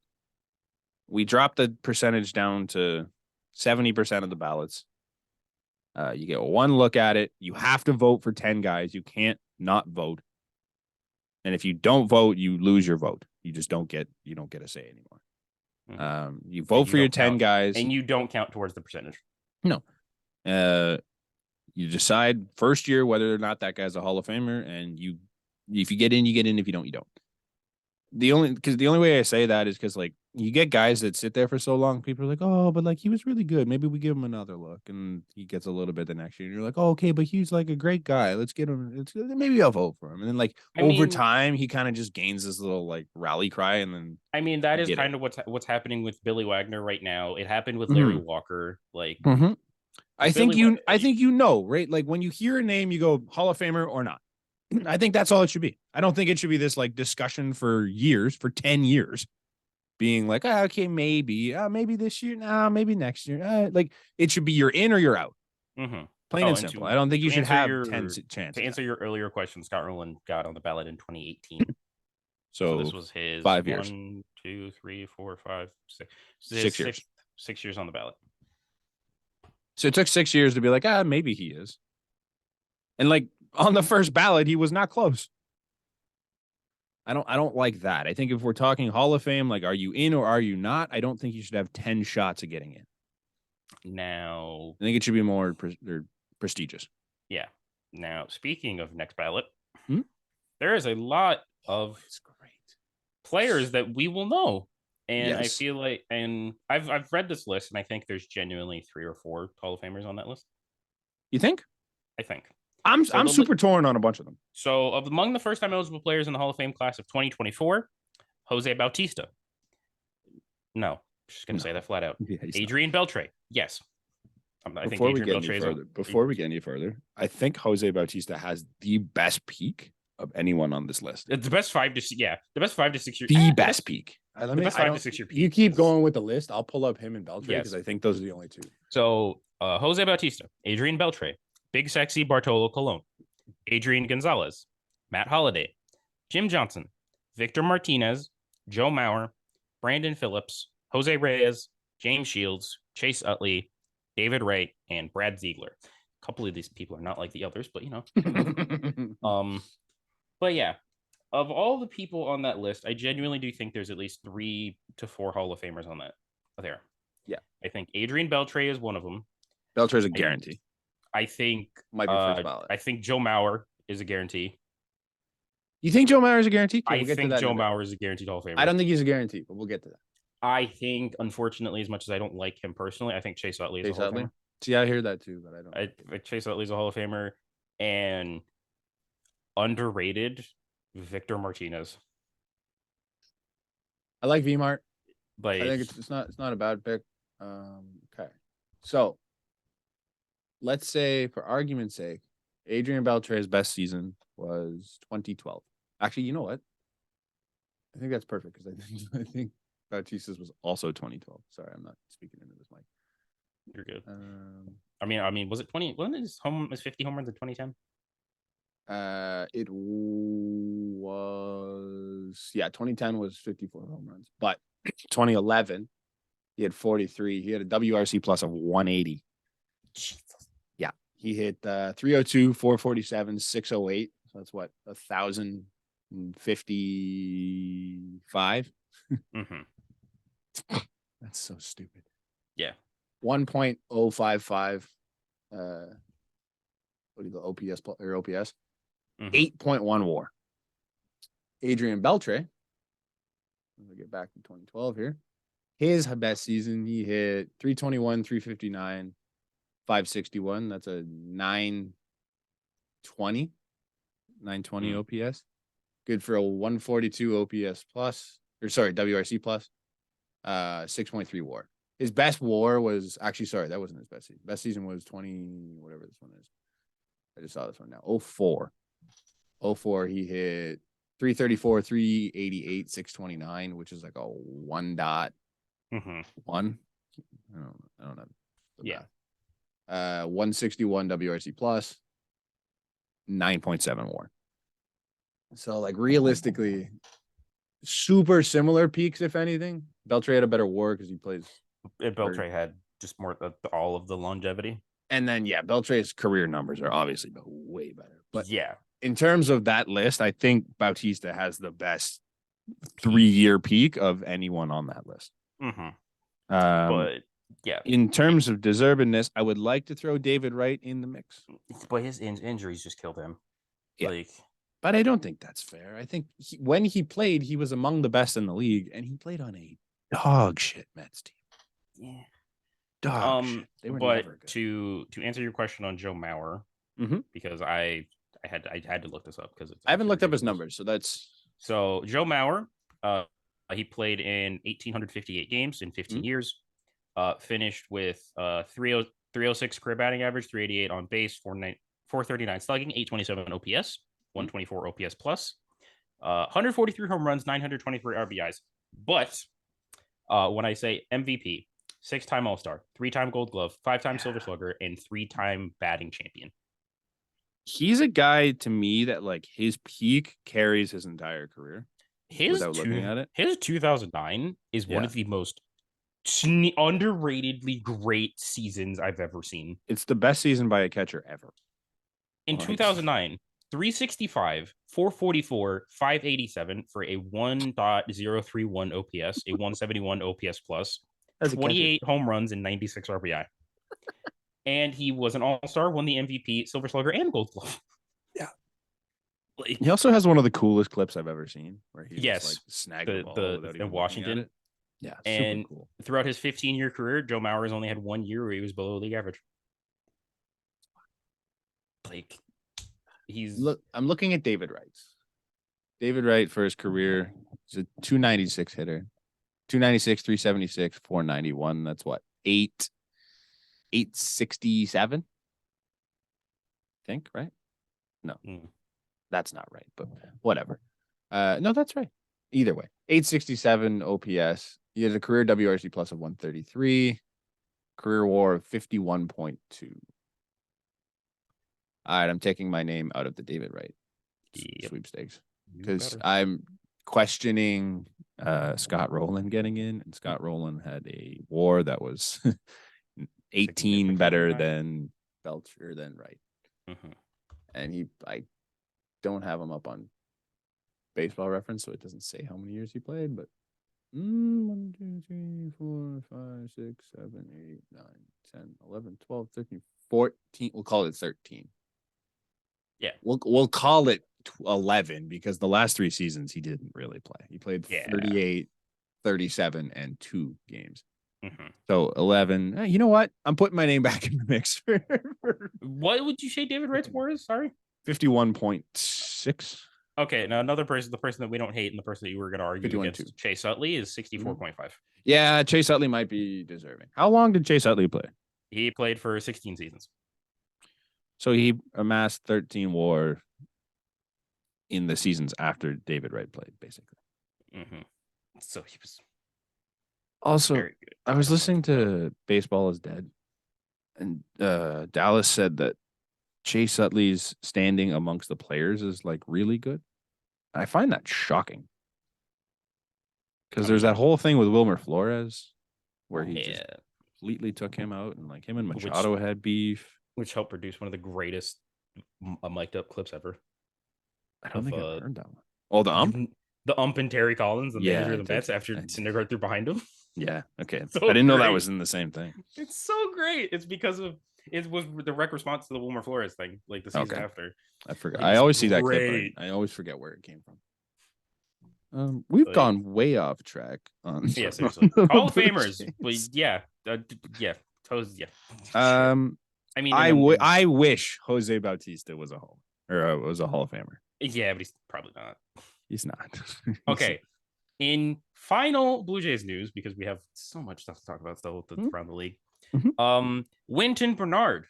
We drop the percentage down to 70% of the ballots. You get one look at it. You have to vote for 10 guys. You can't not vote. And if you don't vote, you lose your vote. You don't get a say anymore. You vote for your 10 guys. And you don't count towards the percentage. No. You decide first year whether or not that guy's a Hall of Famer, and if you get in, you get in. If you don't, you don't. The only way I say that is because like you get guys that sit there for so long, people are like, oh, but like he was really good. Maybe we give him another look, and he gets a little bit the next year. And you're like, oh, okay, but he's like a great guy. Let's get him. Maybe I'll vote for him. And then like over time, he kind of just gains this little like rally cry, and then that is kind of what's happening with Billy Wagner right now. It happened with Larry Walker. Like, I think right? Like when you hear a name, you go Hall of Famer or not. I think that's all it should be. I don't think it should be this like discussion for 10 years, being like, okay, maybe this year, maybe next year. Like it should be you're in or you're out. Plain and simple. I don't think you should have 10 chances. To answer your earlier question, Scott Rowland got on the ballot in 2018. So this was his 5 years. 1, 2, 3, 4, 5, 6. 6 years. 6 years on the ballot. So it took 6 years to be like, maybe he is. And like on the first ballot, he was not close. I don't like that. I think if we're talking Hall of Fame, like, are you in or are you not? I don't think you should have 10 shots of getting in. Now, I think it should be more prestigious. Yeah. Now, speaking of next ballot, Hmm? there is a lot of It's great. players that we will know. And I Yes. feel like, and I've read this list, and I think there's genuinely 3 or 4 Hall of Famers on that list. You think? I think. I'm super torn on a bunch of them. So, among the first time eligible players in the Hall of Fame class of 2024, Jose Bautista. No, just gonna say that flat out. Yeah, Adrian Beltre. Yes. Before we get any further, I think Jose Bautista has the best peak of anyone on this list. It's the best 5 to 6. Yeah, the best 5 to 6 years. The best peak. The best 5 to 6 year peak. You keep going with the list. I'll pull up him and Beltre because I think those are the only two. So Jose Bautista, Adrian Beltre, Big Sexy Bartolo Colon, Adrian Gonzalez, Matt Holliday, Jim Johnson, Victor Martinez, Joe Mauer, Brandon Phillips, Jose Reyes, James Shields, Chase Utley, David Wright, and Brad Ziegler. A couple of these people are not like the others, but but yeah, of all the people on that list, I genuinely do think there's at least 3 to 4 Hall of Famers on that there. Yeah. I think Adrian Beltre is one of them. Beltre is a guarantee. I think might be first ballot. I think Joe Mauer is a guarantee. You think Joe Mauer is a guarantee? I think Joe Mauer is a guaranteed Hall of Famer. I don't think he's a guarantee, but we'll get to that. I think, unfortunately, as much as I don't like him personally, I think Chase Utley is a Hall of Famer. See, I hear that too, but I don't. Chase Utley's a Hall of Famer, and underrated Victor Martinez. I like V-Mart. Like, I think it's not a bad pick. Okay, so let's say, for argument's sake, Adrian Beltre's best season was 2012. Actually, you know what? I think that's perfect because I think Bautista's was also 2012. Sorry, I'm not speaking into this mic. You're good. I mean, was it 20? Wasn't his 50 home runs in 2010? It was 2010 was 54 home runs, but 2011 he had 43. He had a WRC plus of 180. Jesus. Yeah, he hit 302, 447, 608. So that's what 1,055. That's so stupid. Yeah. 1.055. What do you go? OPS or OPS? 8.1 WAR. Adrian Beltre. Let me get back to 2012 here. His best season, he hit 321, 359, 561. That's a 920 OPS. Good for a 142 OPS plus, or sorry, WRC plus. 6.3 WAR. His best WAR was actually, sorry, that wasn't his best season. Best season was 20, whatever this one is. I just saw this one now. 04. 04, he hit 334, 388, 629, which is like a 1.1. I don't know. Yeah. 161 WRC plus, 9.7 WAR. So, like, realistically, super similar peaks, if anything. Beltre had a better WAR because he plays. Beltre had just more all of the longevity. And then, Beltre's career numbers are obviously way better. But yeah, in terms of that list, I think Bautista has the best 3-year peak of anyone on that list. But yeah, in terms of deservedness, I would like to throw David Wright in the mix. But his injuries just killed him. Yeah. But I don't think that's fair. I think when he played, he was among the best in the league, and he played on a dog shit Mets team. Yeah. Dog shit. They were never good. To answer your question on Joe Mauer, because I had to look this up because I haven't looked up his numbers, so Joe Mauer, he played in 1,858 games in 15 years, finished with 306 career batting average, 388 on base, 439 slugging, 827 OPS, 124 OPS plus, 143 home runs, 923 RBIs. But when I say MVP, 6-time All-Star, 3-time Gold Glove, 5-time Silver Slugger, and 3-time batting champion. He's a guy to me that, like, his peak carries his entire career. Looking at it, his 2009 is one of the most underratedly great seasons I've ever seen. It's the best season by a catcher ever. In 2009, 365, 444, 587 for a 1.031 OPS, a 171 OPS plus, 28 home runs, and 96 RBI. And he was an all-star, won the MVP, Silver Slugger, and Gold Glove. Yeah. Like, He also has one of the coolest clips I've ever seen, where he yes, just like snagged the ball without even in Washington. Yeah, and super cool. Throughout his 15-year career, Joe Mauer has only had 1 year where he was below league average. Like, I'm looking at David Wright's. David Wright for his career is a 296 hitter. 296, 376, 491. That's what? 867? I think, right? No. That's not right, but whatever. No, that's right. Either way. 867 OPS. He has a career WRC plus of 133. Career WAR of 51.2. All right, I'm taking my name out of the David Wright sweepstakes because I'm questioning Scott Rowland getting in, and Scott Rowland had a WAR that was 18 better than Belcher than Wright, and I don't have him up on Baseball Reference, so it doesn't say how many years he played, but 1, 2, 3, 4, 5, 6, 7, 8, 9, 10, 11, 12, 13, 14. We'll call it 13. Yeah. We'll call it 11 because the last 3 seasons he didn't really play. He played 38, 37, and 2 games. So 11. You know what? I'm putting my name back in the mix. What would you say David Wright's WAR is? Sorry. 51.6. Okay, now another person, the person that we don't hate and the person that you were going to argue against, Chase Utley, is 64.5. Yeah, Chase Utley might be deserving. How long did Chase Utley play? He played for 16 seasons. So he amassed 13 WAR in the seasons after David Wright played, basically. So he was also very good. I was listening to Baseball is Dead, and Dallas said that Chase Utley's standing amongst the players is like really good. I find that shocking because there's that whole thing with Wilmer Flores where he just completely took him out, and like him and Machado had beef, which helped produce one of the greatest mic'd up clips ever. I don't think I've heard that one. Oh, the ump and Terry Collins, the manager of the Mets, after Syndergaard threw behind him. Yeah, okay. So I didn't know that was in the same thing. It's so great. It's because of it was the direct response to the Wilmer Flores thing, like the season after. I forgot. I always see that clip. I always forget where it came from. We've gone way off track on. Yeah, seriously. Hall of Famers. I mean, I wish Jose Bautista was a Hall of Famer. Yeah, but he's probably not. He's not. Okay. In final Blue Jays news, because we have so much stuff to talk about still around the league. Winton Bernard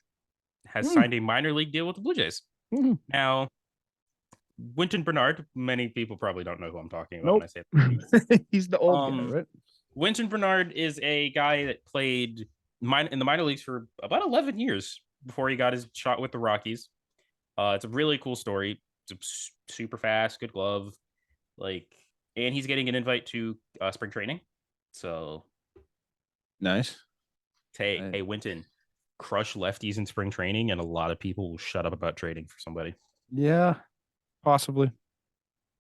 has signed a minor league deal with the Blue Jays. Now, Winton Bernard, many people probably don't know who I'm talking about when I say that. He's the old guy, right? Winton Bernard is a guy that played in the minor leagues for about 11 years before he got his shot with the Rockies. It's a really cool story. It's super fast, good glove, and he's getting an invite to spring training. So nice. Hey, Winton, crush lefties in spring training, and a lot of people will shut up about trading for somebody. Yeah, possibly.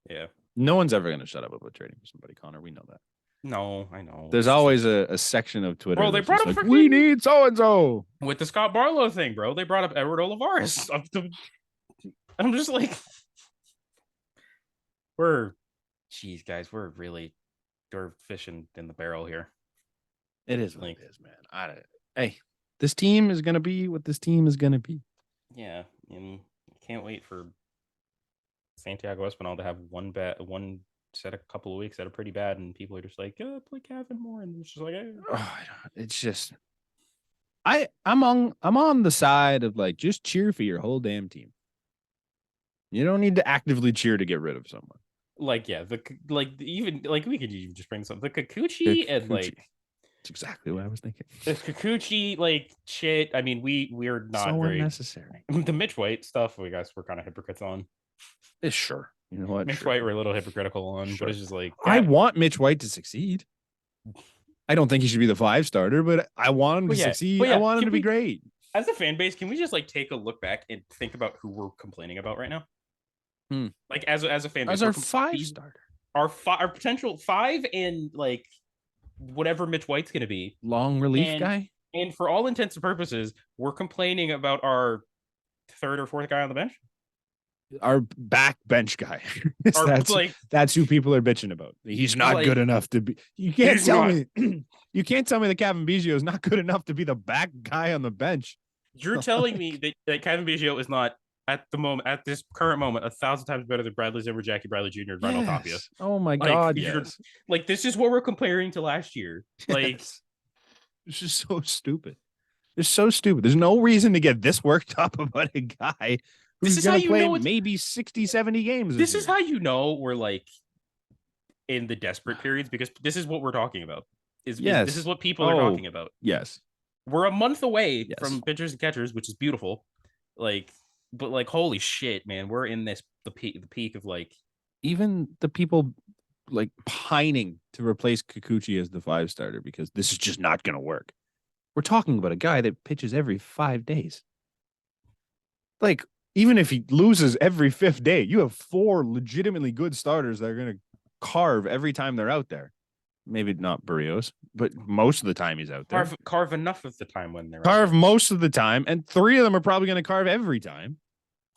Yeah. No one's ever going to shut up about trading for somebody, Connor. We know that. No, I know. There's always a section of Twitter. Bro, they brought up we need so-and-so. With the Scott Barlow thing, bro. They brought up Edward Olivares. I'm just like, geez, guys, we're fishing in the barrel here. It is what it is, man. Hey, this team is going to be what this team is going to be. Yeah, and can't wait for Santiago Espinal to have one set a couple of weeks that are pretty bad, and people are just like, play Kevin more, and it's just like, it's just, I'm on the side of like, just cheer for your whole damn team. You don't need to actively cheer to get rid of someone. We could even just bring some the Kikuchi and like. That's exactly what I was thinking. The Kikuchi shit. I mean, we're not so very unnecessary. The Mitch White stuff, we're kind of hypocrites on. Sure. You know what? Mitch White, we're a little hypocritical on, but it's just like I want Mitch White to succeed. I don't think he should be the 5 starter, but I want him to succeed. I want him to be great. As a fan base, can we just take a look back and think about who we're complaining about right now? Like as a fan As base, our 5-starter. Our potential 5 and like whatever Mitch White's going to be. Long relief guy. And for all intents and purposes, we're complaining about our 3rd or 4th guy on the bench. Our backbench guy. That's who people are bitching about. He's not good enough to be. You can't tell me. You can't tell me that Kevin Biggio is not good enough to be the back guy on the bench. You're telling me that Kevin Biggio is not at this current moment 1,000 times better than Bradley Zimmer, Jackie Bradley Jr., and Ronald Tapia. Oh my God! Yes. Like this is what we're comparing to last year. Like it's just so stupid. It's so stupid. There's no reason to get this worked up about a guy who's going to play maybe 60, 70 games. This is how you know we're like in the desperate periods, because this is what we're talking about. This is what people are talking about. Yes. We're a month away from pitchers and catchers, which is beautiful. Like, but like, holy shit, man, we're in the peak of like, even the people like pining to replace Kikuchi as the 5-starter because this is just not going to work. We're talking about a guy that pitches every 5 days. Like, even if he loses every 5th day, you have 4 legitimately good starters that are going to carve every time they're out there. Maybe not Barrios, but most of the time he's out there. Carve enough of the time when they're carve most of the time, and 3 of them are probably going to carve every time.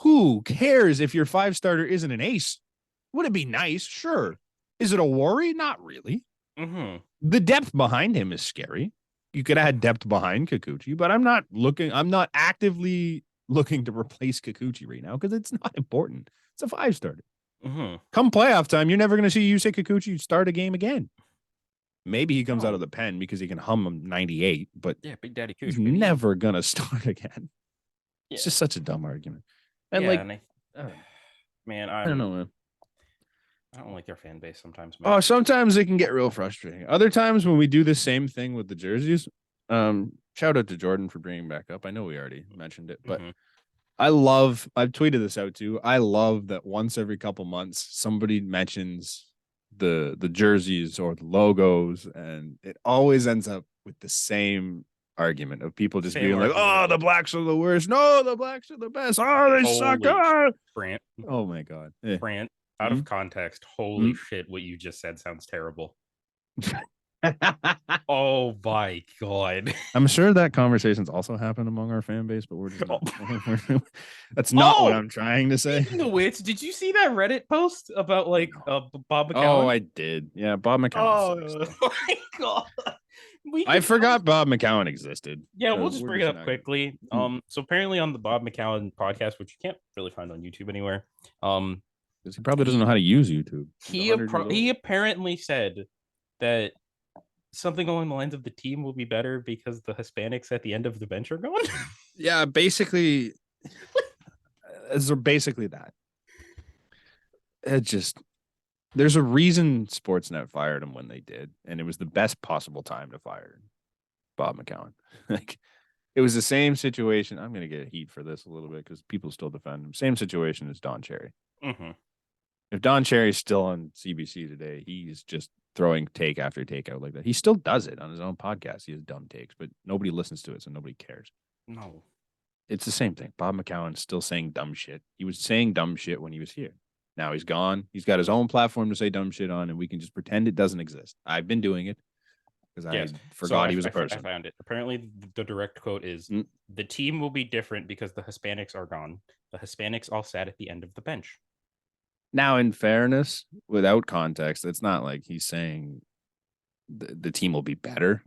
Who cares if your 5-starter isn't an ace? Would it be nice? Sure. Is it a worry? Not really. Mm-hmm. The depth behind him is scary. You could add depth behind Kikuchi, but I'm not actively looking to replace Kikuchi right now because it's not important. It's a 5-starter. Mm-hmm. Come playoff time, you're never going to see Yusei Kikuchi start a game again. Maybe he comes out of the pen because he can hum him 98, but Big Daddy he's never going to start again. Yeah. It's just such a dumb argument. And I don't know, man. I don't like their fan base sometimes, man. Oh, sometimes it can get real frustrating. Other times when we do the same thing with the jerseys, shout out to Jordan for bringing back up. I know we already mentioned it, but I've tweeted this out too. I love that once every couple months, somebody mentions the jerseys or the logos, and it always ends up with the same argument of people just being like, "Oh, the blacks are the worst. No, the blacks are the best. Oh, they suck." Brant. Oh my God. Brant, out of context, holy shit, what you just said sounds terrible. Oh my God. I'm sure that conversation's also happened among our fan base, but we're just that's not what I'm trying to say. Speaking of which, did you see that Reddit post about Bob McCown? Oh, I did. Yeah, Bob McCown. Oh my God. I forgot Bob McCown existed. Yeah, we'll just bring it up quickly. So apparently on the Bob McCown podcast, which you can't really find on YouTube anywhere, because he probably doesn't know how to use YouTube. He apparently said that something along the lines of the team will be better because the Hispanics at the end of the bench are gone. Yeah, basically, it's basically that. It just, there's a reason Sportsnet fired him when they did, and it was the best possible time to fire Bob McCown. Like, it was the same situation. I'm going to get heat for this a little bit because people still defend him. Same situation as Don Cherry. Mm-hmm. If Don Cherry's still on CBC today, he's just throwing take after take out like that. He still does it on his own podcast. He has dumb takes, but nobody listens to it, so nobody cares. No. It's the same thing. Bob McCown's still saying dumb shit. He was saying dumb shit when he was here. Now he's gone. He's got his own platform to say dumb shit on, and we can just pretend it doesn't exist. I've been doing it because I forgot he was a person. I found it. Apparently, the direct quote is, the team will be different because the Hispanics are gone. The Hispanics all sat at the end of the bench. Now, in fairness, without context, it's not like he's saying the team will be better.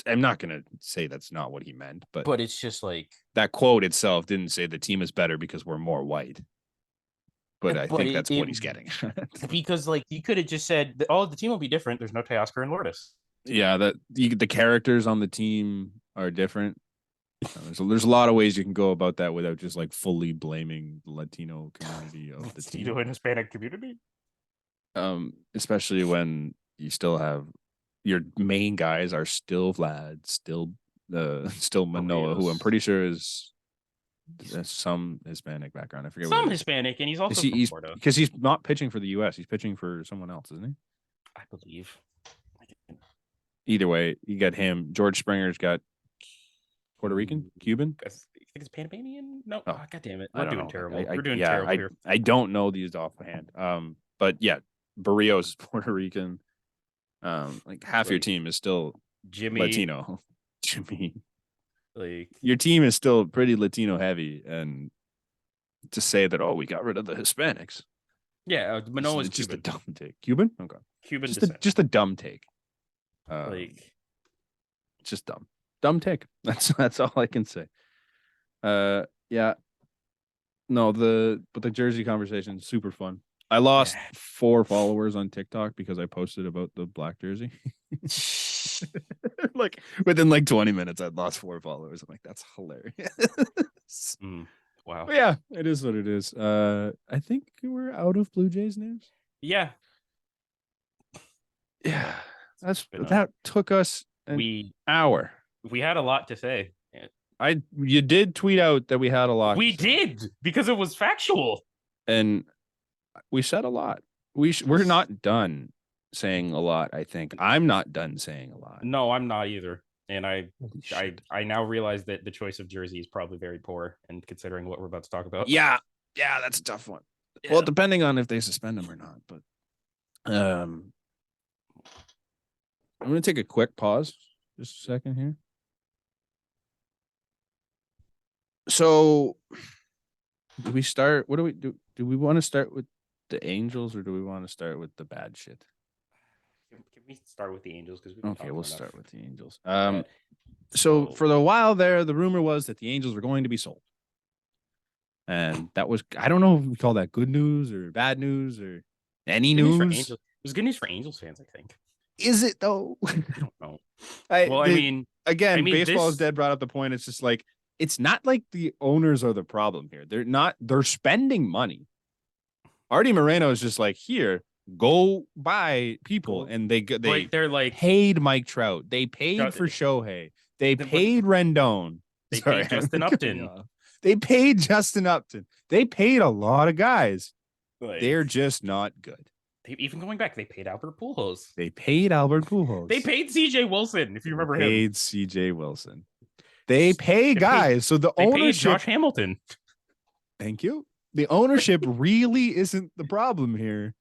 I'm not going to say that's not what he meant, but it's just like that quote itself didn't say the team is better because we're more white. But I think that's what he's getting. Because like you could have just said, the team will be different. There's no Teoscar and Lourdes. Yeah, the characters on the team are different. There's a lot of ways you can go about that without just like fully blaming the Latino community of the team. Latino and Hispanic community. Especially when you still have your main guys are still Vlad, still Manoa, who I'm pretty sure is some Hispanic background. I forget some Hispanic, and he's also from Florida. Because he's not pitching for the U.S. He's pitching for someone else, isn't he? I believe. Either way, you got him. George Springer's got Puerto Rican, Cuban. think it's Panamanian. No, Oh, God damn it, I we're don't doing know. terrible. I, We're doing yeah, terrible here. I don't know these offhand. But yeah, Barrios is Puerto Rican. Like half your Like, team is still Jimmy, Latino. Jimmy, like your team is still pretty Latino heavy, and to say that we got rid of the Hispanics, Manoa is it's just a Cuban. dumb take. Cuban, okay, Cuban descent. just a dumb take. Like, It's just dumb take. That's all I can say. Yeah, no, the jersey conversation is super fun. I lost 4 followers on TikTok because I posted about the black jersey. Like within like 20 minutes, I'd lost 4 followers. I'm like, that's hilarious. Wow. But yeah, it is what it is. I think we're out of Blue Jays news. Yeah. Yeah. That took us an hour. We had a lot to say. You did tweet out that we had a lot. We did, because it was factual. And we said a lot. We're not done saying a lot, I think. I'm not done saying a lot. No, I'm not either. And I now realize that the choice of jersey is probably very poor, and considering what we're about to talk about. Yeah, that's a tough one. Yeah. Well, depending on if they suspend him or not. But I'm going to take a quick pause. Just a second here. So, do we start? What do we do? Do we want to start with the Angels, or do we want to start with the bad shit? Can we start with the Angels? Because we'll start with the Angels. So for the while there, the rumor was that the Angels were going to be sold, and that was, I don't know if we call that good news or bad news or any news. It was good news for Angels fans, I think. Is it though? I don't know. Again, baseball is dead. Brought up the point. It's just like, it's not like the owners are the problem here. They're spending money. Artie Moreno is just like, here, go buy people. And they're like paid Mike Trout. They paid for Shohei. They paid Rendon. They paid Justin Upton. They paid Justin Upton. They paid a lot of guys. They're just not good. Even going back, they paid Albert Pujols. They paid Albert Pujols. They paid CJ Wilson, if you remember him. Paid CJ Wilson. They pay guys. So the ownership. Josh Hamilton. Thank you. The ownership really isn't the problem here.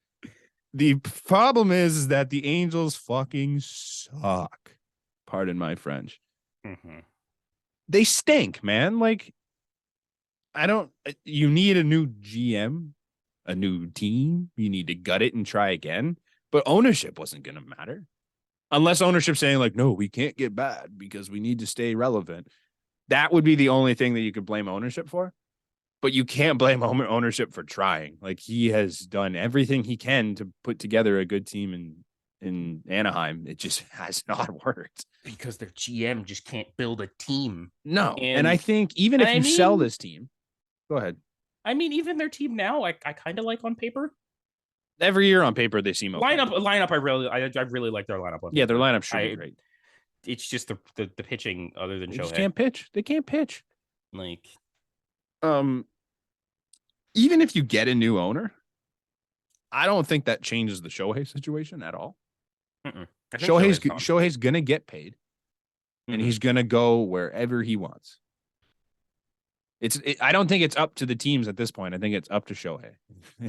The problem is that the Angels fucking suck. Pardon my French. Mm-hmm. They stink, man. Like, you need a new GM, a new team. You need to gut it and try again. But ownership wasn't going to matter. Unless ownership saying like, no, we can't get bad because we need to stay relevant. That would be the only thing that you could blame ownership for. But you can't blame ownership for trying. Like, he has done everything he can to put together a good team in Anaheim. It just has not worked. Because their GM just can't build a team. No. And I think even if you sell this team, go ahead. I mean, even their team now, I kind of like on paper. Every year on paper, they seem okay. Lineup. I really like their lineup. Yeah, their lineup should be great. It's just the pitching, other than Shohei. They just can't pitch. They can't pitch. Like, even if you get a new owner, I don't think that changes the Shohei situation at all. Shohei's gonna get paid, and he's gonna go wherever he wants. I don't think it's up to the teams at this point. I think it's up to Shohei.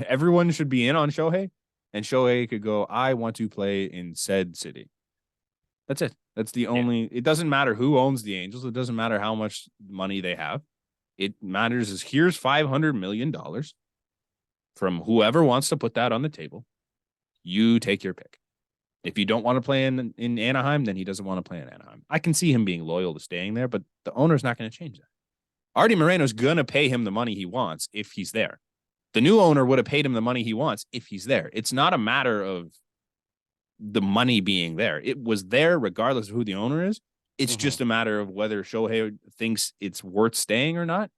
Everyone should be in on Shohei, and Shohei could go, I want to play in said city. That's it. That's the only. It doesn't matter who owns the Angels. It doesn't matter how much money they have. It matters is, here's $500 million from whoever wants to put that on the table. You take your pick. If you don't want to play in Anaheim, then he doesn't want to play in Anaheim. I can see him being loyal to staying there, but the owner's not going to change that. Artie Moreno's going to pay him the money he wants if he's there. The new owner would have paid him the money he wants if he's there. It's not a matter of the money being there. It was there regardless of who the owner is. It's just a matter of whether Shohei thinks it's worth staying or not.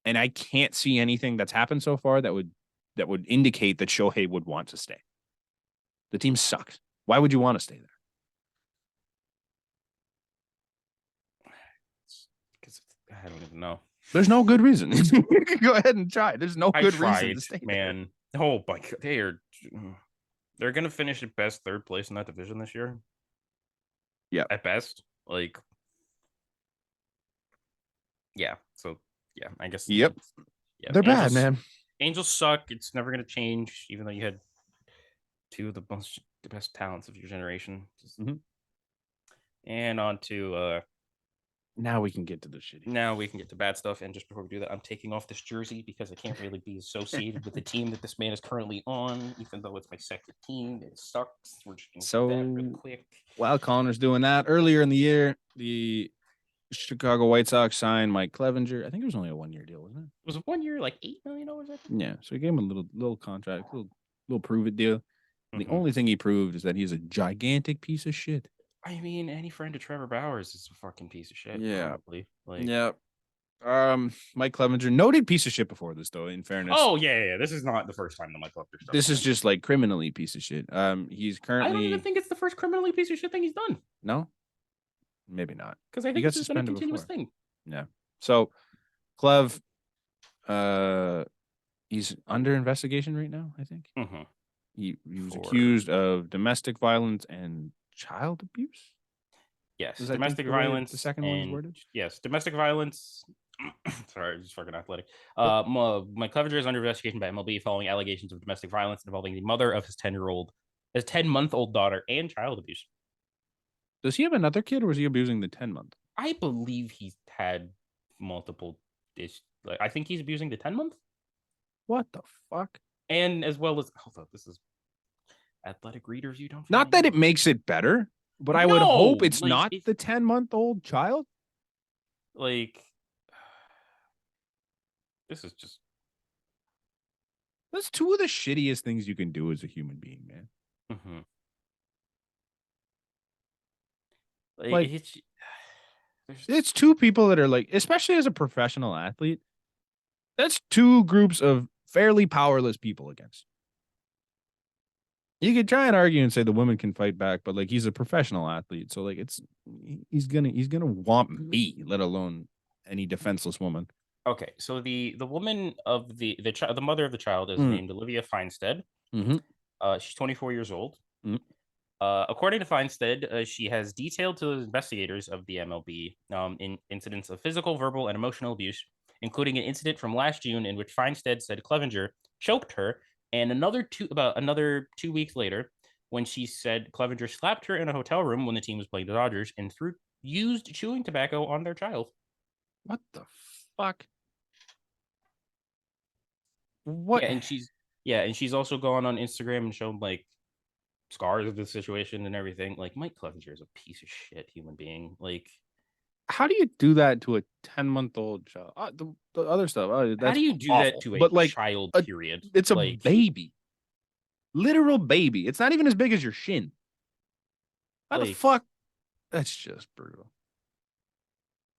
And I can't see anything that's happened so far that would indicate that Shohei would want to stay. The team sucks. Why would you want to stay there? Because I don't even know. There's no good reason. You can go ahead and try. There's no good reason to stay man. There. Oh my God, they're gonna finish at best third place in that division this year. Yeah, at best. Like, yeah. So Yeah, I guess. Yep. Yeah, They're bad, Angels, man. Angels suck. It's never gonna change, even though you had two of the best talents of your generation. And on to now we can get to the shitty. Now we can get to bad stuff. And just before we do that, I'm taking off this jersey because I can't really be associated with the team that this man is currently on, even though it's my second team. It sucks. We're just gonna do that real quick. While Connor's doing that, earlier in the year, the Chicago White Sox signed Mike Clevenger. I think it was only a 1-year deal, wasn't it? It was 1 year, like $8 million, I think. Yeah, so he gave him a little contract, little prove it deal. The only thing he proved is that he's a gigantic piece of shit. I mean, any friend of Trevor Bauer's is a fucking piece of shit. Yeah. Probably. Like, yeah. Mike Clevenger, noted piece of shit before this, though, in fairness. Oh, yeah. This is not the first time the Mike Clevenger stuff. This is just like criminally piece of shit. He's currently. I don't even think it's the first criminally piece of shit thing he's done. No? Maybe not. Because I think this has been a continuous thing. Yeah. So, Clev, he's under investigation right now, I think. He was accused of domestic violence and child abuse. Yes, domestic violence. The second one is worded. Yes, domestic violence. Sorry, I'm just fucking athletic. Mike Clevenger is under investigation by MLB following allegations of domestic violence involving the mother of his 10-month-old daughter and child abuse. Does he have another kid, or was he abusing the 10-month? I believe he's had multiple. I think he's abusing the 10-month. What the fuck? And as well as, hold up, this is athletic readers. You don't. Not that it makes it better, but I would hope it's like, not the 10-month-old child. Like, this is just. That's two of the shittiest things you can do as a human being, man. Like it's two people that are like, especially as a professional athlete, that's two groups of fairly powerless people against. You could try and argue and say the woman can fight back, but like he's a professional athlete, so like he's gonna want me, let alone any defenseless woman. Okay, so the woman of the mother of the child is named Olivia Feinstead. She's 24 years old. According to Feinstead, she has detailed to the investigators of the MLB in incidents of physical, verbal, and emotional abuse, including an incident from last June in which Feinstead said Clevenger choked her, and another 2 weeks later, when she said Clevenger slapped her in a hotel room when the team was playing the Dodgers and used chewing tobacco on their child. What the fuck? What? Yeah, and she's also gone on Instagram and shown like scars of the situation and everything. Like, Mike Clevenger is a piece of shit human being. Like, how do you do that to a 10-month-old child? The other stuff. How do you do awful. That to a child? Period. It's a baby, literal baby. It's not even as big as your shin. How the fuck? That's just brutal.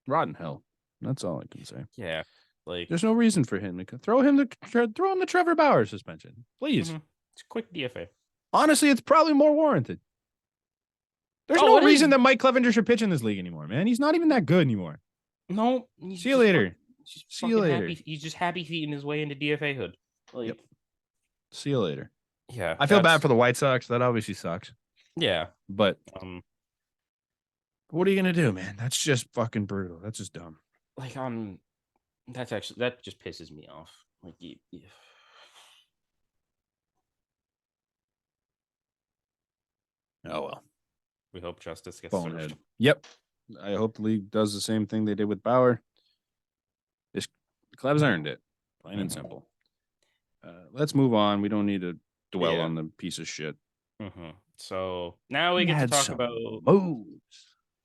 Rotten hell. That's all I can say. Yeah, like there's no reason for him to throw him the Trevor Bauer suspension, please. It's a quick DFA. Honestly, it's probably more warranted. There's no reason that Mike Clevenger should pitch in this league anymore, man. He's not even that good anymore. No. See you later. See you later. He's just happy feeting his way into DFA hood. Like, yep. See you later. Yeah. I feel bad for the White Sox. That obviously sucks. Yeah. But what are you gonna do, man? That's just fucking brutal. That's just dumb. Like, that just pisses me off. Like, oh well. We hope justice gets served. Yep. I hope the league does the same thing they did with Bauer. The club's earned it, plain and simple. Let's move on. We don't need to dwell on the piece of shit. So now we get to talk about moves.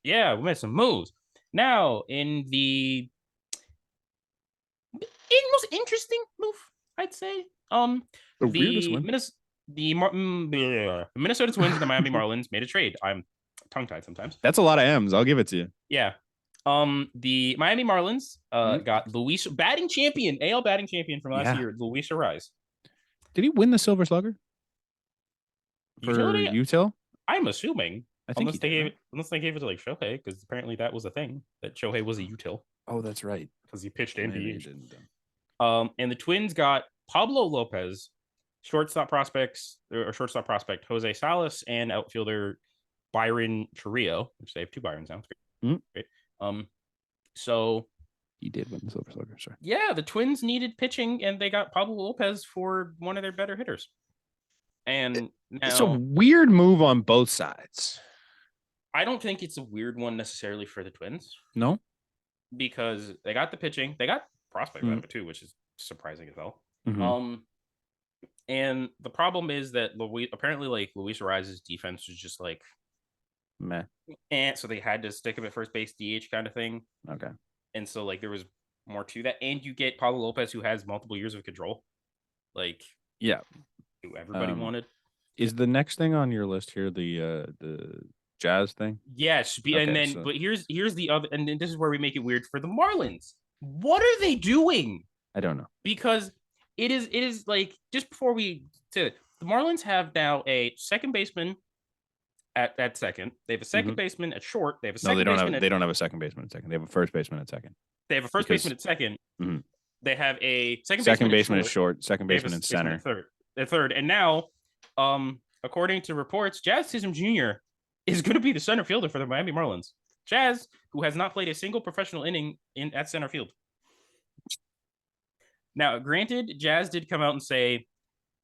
Yeah, we made some moves. Now, in the most interesting move, I'd say, the Minnesota Twins and the Miami Marlins made a trade. I'm tongue-tied sometimes. That's a lot of M's. I'll give it to you. Yeah. The Miami Marlins got Luis, batting champion, AL batting champion from last year, Luis Ariz. Did he win the Silver Slugger for Util? I'm assuming. I think unless they gave it to like Shohei, because apparently that was a thing that Shohei was a util. Oh, that's right. Because he pitched in DH. And the Twins got Pablo Lopez, shortstop prospect Jose Salas, and outfielder Byron Chirrillo, which they have two Byrons now. Great. So He did win the Silver Slugger. Sorry. Yeah, the Twins needed pitching, and they got Pablo Lopez for one of their better hitters. And now It's a weird move on both sides. I don't think it's a weird one necessarily for the Twins. No, because they got the pitching, they got prospects out of it too, which is surprising as hell. And the problem is that Luis Arraez's defense was just like meh, and so they had to stick him at first base DH kind of thing. Okay, and so like there was more to that, and you get Pablo Lopez who has multiple years of control, like who everybody wanted. Is the next thing on your list here the Jazz thing? Yes, and then but here's the other, and then this is where we make it weird for the Marlins. What are they doing? I don't know, because it is like just before we to the Marlins have now a second baseman at second. They have a second baseman at short. They have a second they don't have a second baseman at second. They have a first baseman at second. They have a first baseman at second. They have a second baseman at short. Second baseman at center. Third. And now, according to reports, Jazz Chisholm Jr. is going to be the center fielder for the Miami Marlins. Jazz, who has not played a single professional inning at center field. Now, granted, Jazz did come out and say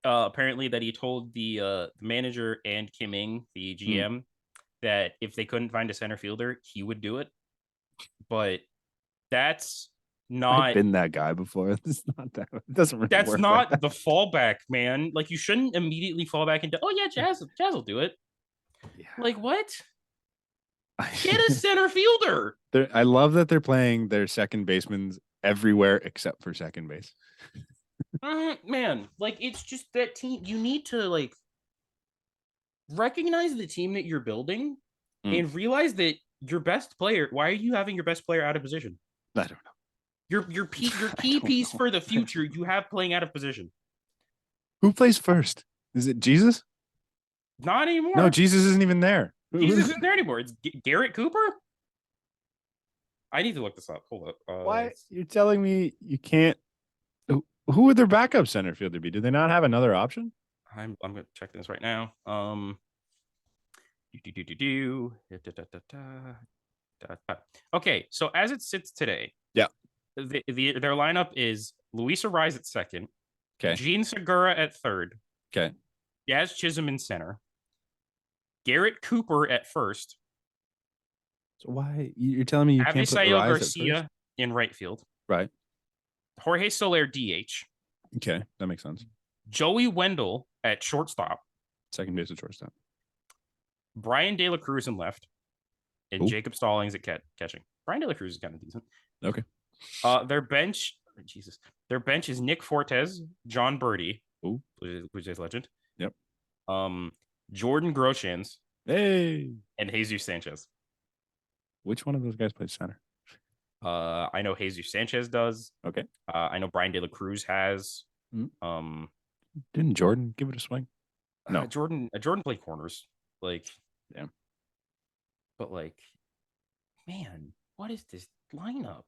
apparently that he told the manager and Kim Ng, the GM, that if they couldn't find a center fielder, he would do it. But that's not. I've been that guy before. It's not that. It doesn't really That's work not like that. the fallback, man. Like you shouldn't immediately fall back into. Oh yeah, Jazz will do it. Yeah. Like what? Get a center fielder. I love that they're playing their second basemen everywhere except for second base. Man, like it's just that team. You need to like recognize the team that you're building and realize that your best player. Why are you having your best player out of position? I don't know. Your key piece for the future you have playing out of position. Who plays first? Is it Jesus? Not anymore. No, Jesus isn't even there. Jesus isn't there anymore. It's Garrett Cooper. I need to look this up. Hold up. Why? You're telling me you can't? Who would their backup center fielder be? Do they not have another option? I'm going to check this right now. Okay, so as it sits today, their lineup is Luis Arraez at second, Gene Segura at third, Jazz Chisholm in center, Garrett Cooper at first. So why you're telling me you can't put Avisail Garcia Garcia in right field, right? Jorge Soler DH. Okay, that makes sense. Joey Wendell at shortstop, second base at shortstop. Brian De La Cruz in left, and Jacob Stallings at catching. Brian De La Cruz is kind of decent. Okay. Their bench is Nick Fortes, John Birdie, Blue Jays legend. Yep. Jordan Groshans, and Jesus Sanchez. Which one of those guys plays center? I know Jesus Sanchez does. Okay. I know Brian De La Cruz has. Didn't Jordan give it a swing? No. Jordan played corners. Like, yeah. But like, man, what is this lineup?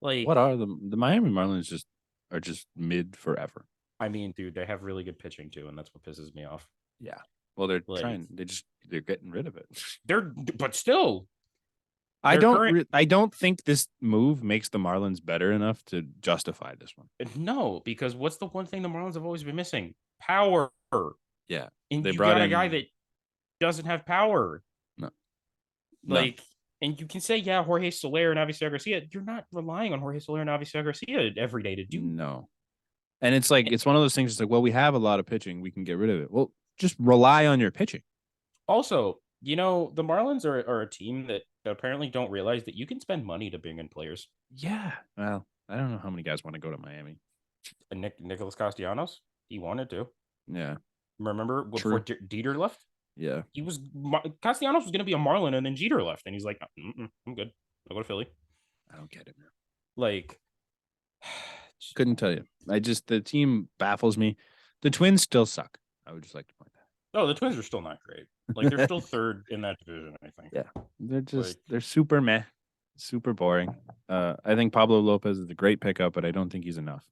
Like, what are the Miami Marlins are just mid forever? I mean, dude, they have really good pitching too, and that's what pisses me off. Yeah. Well, they're trying. They're getting rid of it. But still, I don't think this move makes the Marlins better enough to justify this one. No, because what's the one thing the Marlins have always been missing? Power. Yeah. And they brought a guy that doesn't have power. No. Like, and you can say, yeah, Jorge Soler and Avisail Garcia. You're not relying on Jorge Soler and Avisail Garcia every day to do. No. And it's like, it's one of those things. It's like, well, we have a lot of pitching. We can get rid of it. Well, just rely on your pitching. Also, the Marlins are a team that apparently don't realize that you can spend money to bring in players. Yeah. Well, I don't know how many guys want to go to Miami. Nicholas Castellanos, he wanted to. Yeah. Remember before Dieter left? Yeah. Castellanos was going to be a Marlin, and then Jeter left, and he's like, I'm good. I'll go to Philly. I don't get it, man. Like, couldn't tell you. The team baffles me. The Twins still suck. I would just like to point that. Oh, the Twins are still not great. Like, they're still third in that division, I think. Yeah. They're super meh, super boring. I think Pablo Lopez is a great pickup, but I don't think he's enough.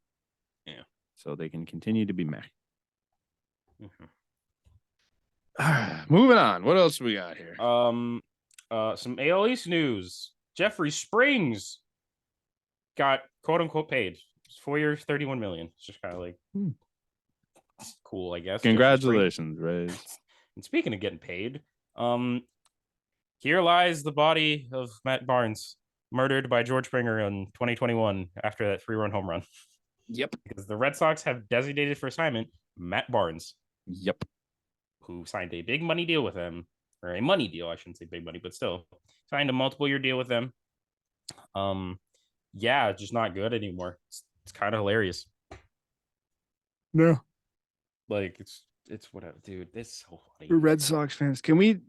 Yeah. So they can continue to be meh. Moving on. What else we got here? Some AL East news. Jeffrey Springs got quote unquote paid. It's 4 years, 31 million. It's just kind of like cool, I guess. Congratulations, Rays. And speaking of getting paid, here lies the body of Matt Barnes, murdered by George Springer in 2021 after that 3-run home run. Yep. Because the Red Sox have designated for assignment Matt Barnes. Yep. Who signed a big money deal with them, or a money deal. I shouldn't say big money, but still signed a multiple year deal with them. Yeah, just not good anymore. It's kind of hilarious. No. Like it's whatever, dude. It's so funny. We're Red Sox fans. Can we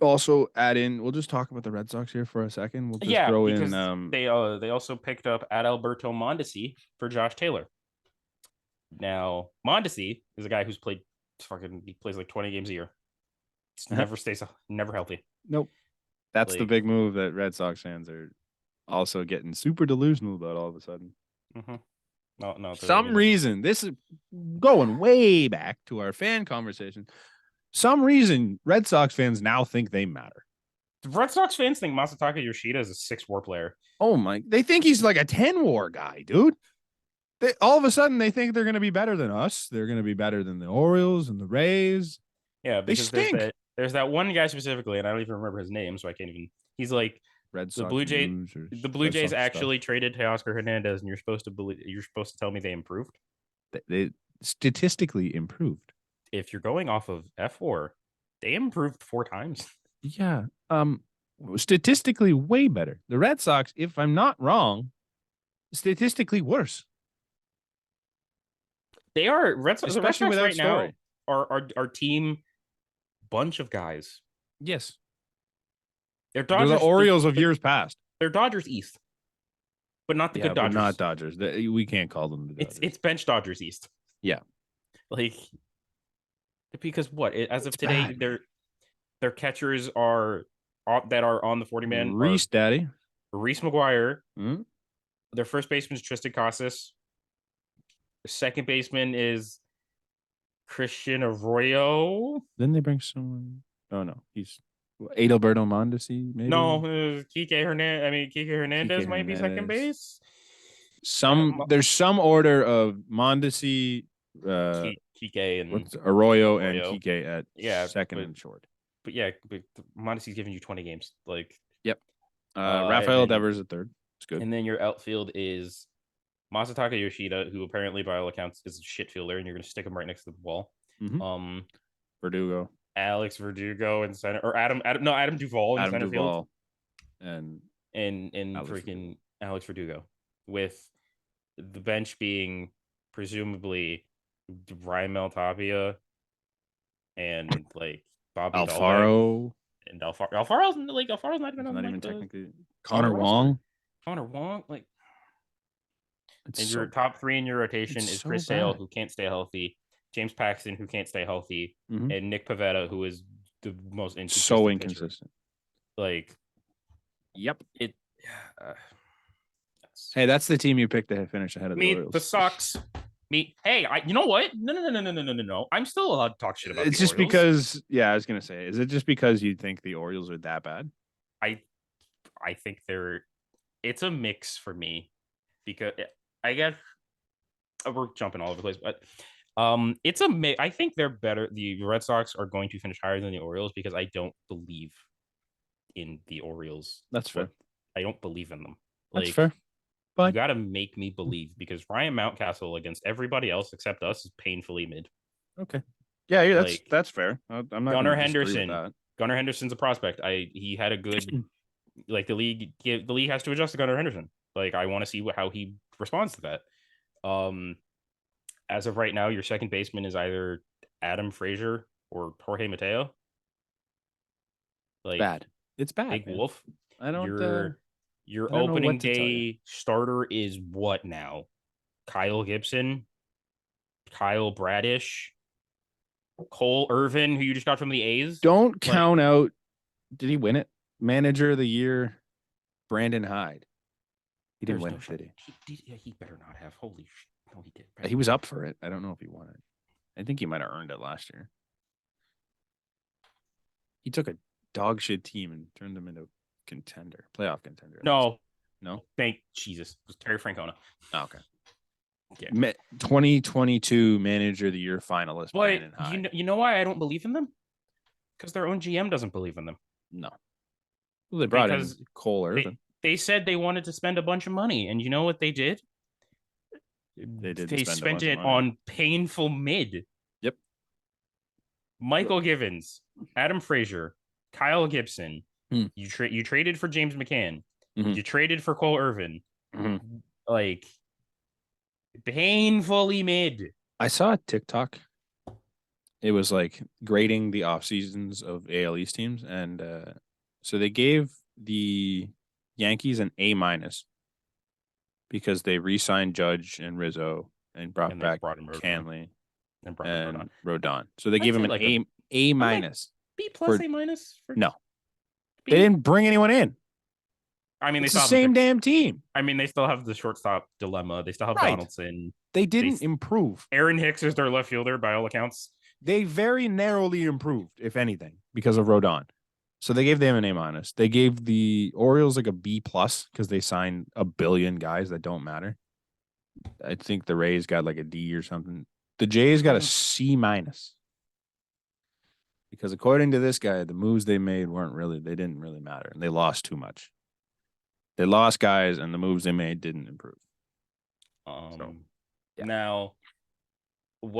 also add in? We'll just talk about the Red Sox here for a second. We'll just throw in. They also picked up Adalberto Mondesi for Josh Taylor. Now Mondesi is a guy who's played he plays like 20 games a year. Never healthy. Nope. That's the big move that Red Sox fans are also getting super delusional about all of a sudden. Mm-hmm. No. Some reason, this is going way back to our fan conversation. Some reason Red Sox fans now think they matter. The Red Sox fans think Masataka Yoshida is a 6-WAR player. Oh my! They think he's like a 10-WAR guy, dude. All of a sudden they think they're going to be better than us. They're going to be better than the Orioles and the Rays. Yeah, because they stink. There's that one guy specifically, and I don't even remember his name, so I can't even. He's like Red Sox. The Blue Jays actually traded Teoscar Hernandez, and you're supposed to tell me they improved. They statistically improved. If you're going off of F4, they improved 4 times. Yeah. Statistically way better. The Red Sox, if I'm not wrong, statistically worse. They are Red Sox, especially the Red Sox without right now. Our team, bunch of guys. Yes. They're Dodgers. The Orioles of years past. They're Dodgers East, but not the good Dodgers. But not Dodgers. We can't call them the Dodgers. It's bench Dodgers East. Yeah. Like, because as of today, their catchers are that are on the 40-man. Reese McGuire. Mm-hmm. Their first baseman is Tristan Casas. The second baseman is Christian Arroyo. Didn't they bring someone? Oh no, he's Adalberto Mondesi. Maybe no, Kike Hernandez. Kike Hernandez might be second base. There's some order of Mondesi, Kike and Arroyo and Kike at second and short. But Mondesi's giving you 20 games. Like, yep. Rafael Devers at third. It's good. And then your outfield is Masataka Yoshida, who apparently by all accounts is a shit fielder, and you're going to stick him right next to the wall. Mm-hmm. Verdugo, Alex Verdugo in center, or Adam Duvall in center field, and freaking Alex Verdugo, with the bench being presumably Raimel Tapia and like Bobby Alfaro and Alfaro's not even technically Connor Wong, like. And your top 3 in your rotation is Chris Sale, who can't stay healthy, James Paxton, who can't stay healthy, and Nick Pivetta, who is the most inconsistent. Like, yep. Hey, that's the team you picked to finish ahead of the Orioles. The Sox. Hey, you know what? No. I'm still allowed to talk shit about. It's just Orioles. because, I was gonna say, is it just because you think the Orioles are that bad? I think it's a mix for me, because I guess we're jumping all over the place, but it's a mix. I think they're better. The Red Sox are going to finish higher than the Orioles because I don't believe in the Orioles. That's fair. I don't believe in them. That's fair. But you got to make me believe, because Ryan Mountcastle against everybody else except us is painfully mid. Okay. Yeah, that's fair. I'm not Gunnar Henderson. Gunnar Henderson's a prospect. He had a good like the league has to adjust to Gunnar Henderson. Like, I want to see how he responds to that. As of right now, your second baseman is either Adam Frazier or Jorge Mateo. Like, bad. It's bad. Big man. Wolf. I don't. Your opening day starter is what now? Kyle Gibson, Kyle Bradish, Cole Irvin, who you just got from the A's. Don't count out. Did he win it? Manager of the year, Brandon Hyde. He didn't win it, did he? He better not have. Holy shit. No, he did. He was up for it. I don't know if he won it. I think he might have earned it last year. He took a dog shit team and turned them into playoff contender. No, No. Thank Jesus. It was Terry Francona. Oh, okay. Yeah. 2022 Manager of the Year finalist. But Brandon Hyde. you know why I don't believe in them? Because their own GM doesn't believe in them. No. Well, they brought Because in Cole Irvin. They said they wanted to spend a bunch of money, and you know what they did? They did. They spent it on painful mid. Yep. Michael Givens, Adam Frazier, Kyle Gibson. You traded for James McCann. You traded for Cole Irvin. Like painfully mid. I saw a TikTok. It was like grading the off seasons of AL East teams, and so they gave the Yankees an A- because they re-signed Judge and Rizzo and brought back Canley and Rodon. So they gave him an like A-. B plus, A-. No, they didn't bring anyone in. I mean, it's the same damn team. I mean, they still have the shortstop dilemma. They still have Donaldson. They didn't improve. Aaron Hicks is their left fielder by all accounts. They very narrowly improved, if anything, because of Rodon. So they gave them an A-. They gave the Orioles like a B+ because they signed a billion guys that don't matter. I think the Rays got like a D or something. The Jays got a C-, because according to this guy, the moves they made they didn't really matter, and they lost too much. They lost guys, and the moves they made didn't improve. Now,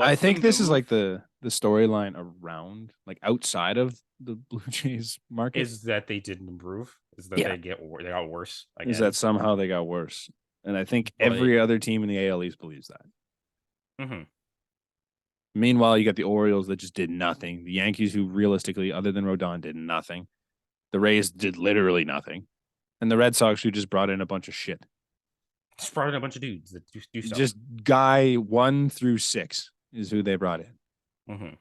I think this is like the storyline around, like outside of the Blue Jays market, is that they didn't improve. Is that they got worse. Again. Is that somehow they got worse, and I think every other team in the AL East believes that. Meanwhile, you got the Orioles that just did nothing. The Yankees, who realistically, other than Rodon, did nothing. The Rays did literally nothing. And the Red Sox, who just brought in a bunch of shit. Just brought in a bunch of dudes that do stuff. Just guy 1 through 6 is who they brought in.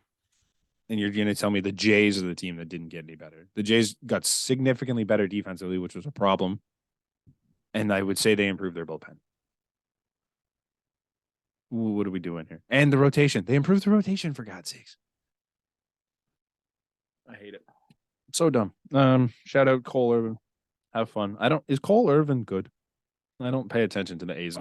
And you're going to tell me the Jays are the team that didn't get any better. The Jays got significantly better defensively, which was a problem. And I would say they improved their bullpen. What are we doing here? And the rotation. They improved the rotation, for God's sakes. I hate it. So dumb. Shout out Cole Irvin. Have fun. Is Cole Irvin good? I don't pay attention to the A's.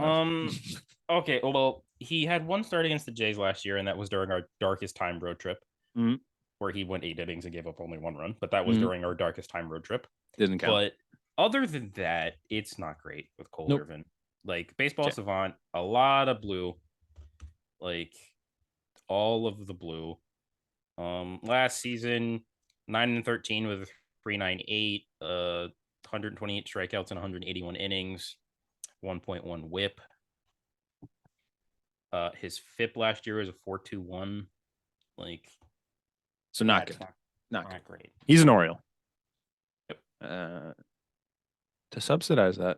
Okay. Well, he had one start against the Jays last year, and that was during our darkest time road trip, where he went 8 innings and gave up only 1 run. But that was during our darkest time road trip. Didn't count. But other than that, it's not great with Cole Irvin. Like baseball savant, a lot of blue, like all of the blue. Last season, 9-13 with 3.98, 128 strikeouts and 181 innings, 1.1 WHIP. His FIP last year was a 4.21. Like, so not good. Not great. He's an Oriole. Yep. To subsidize that,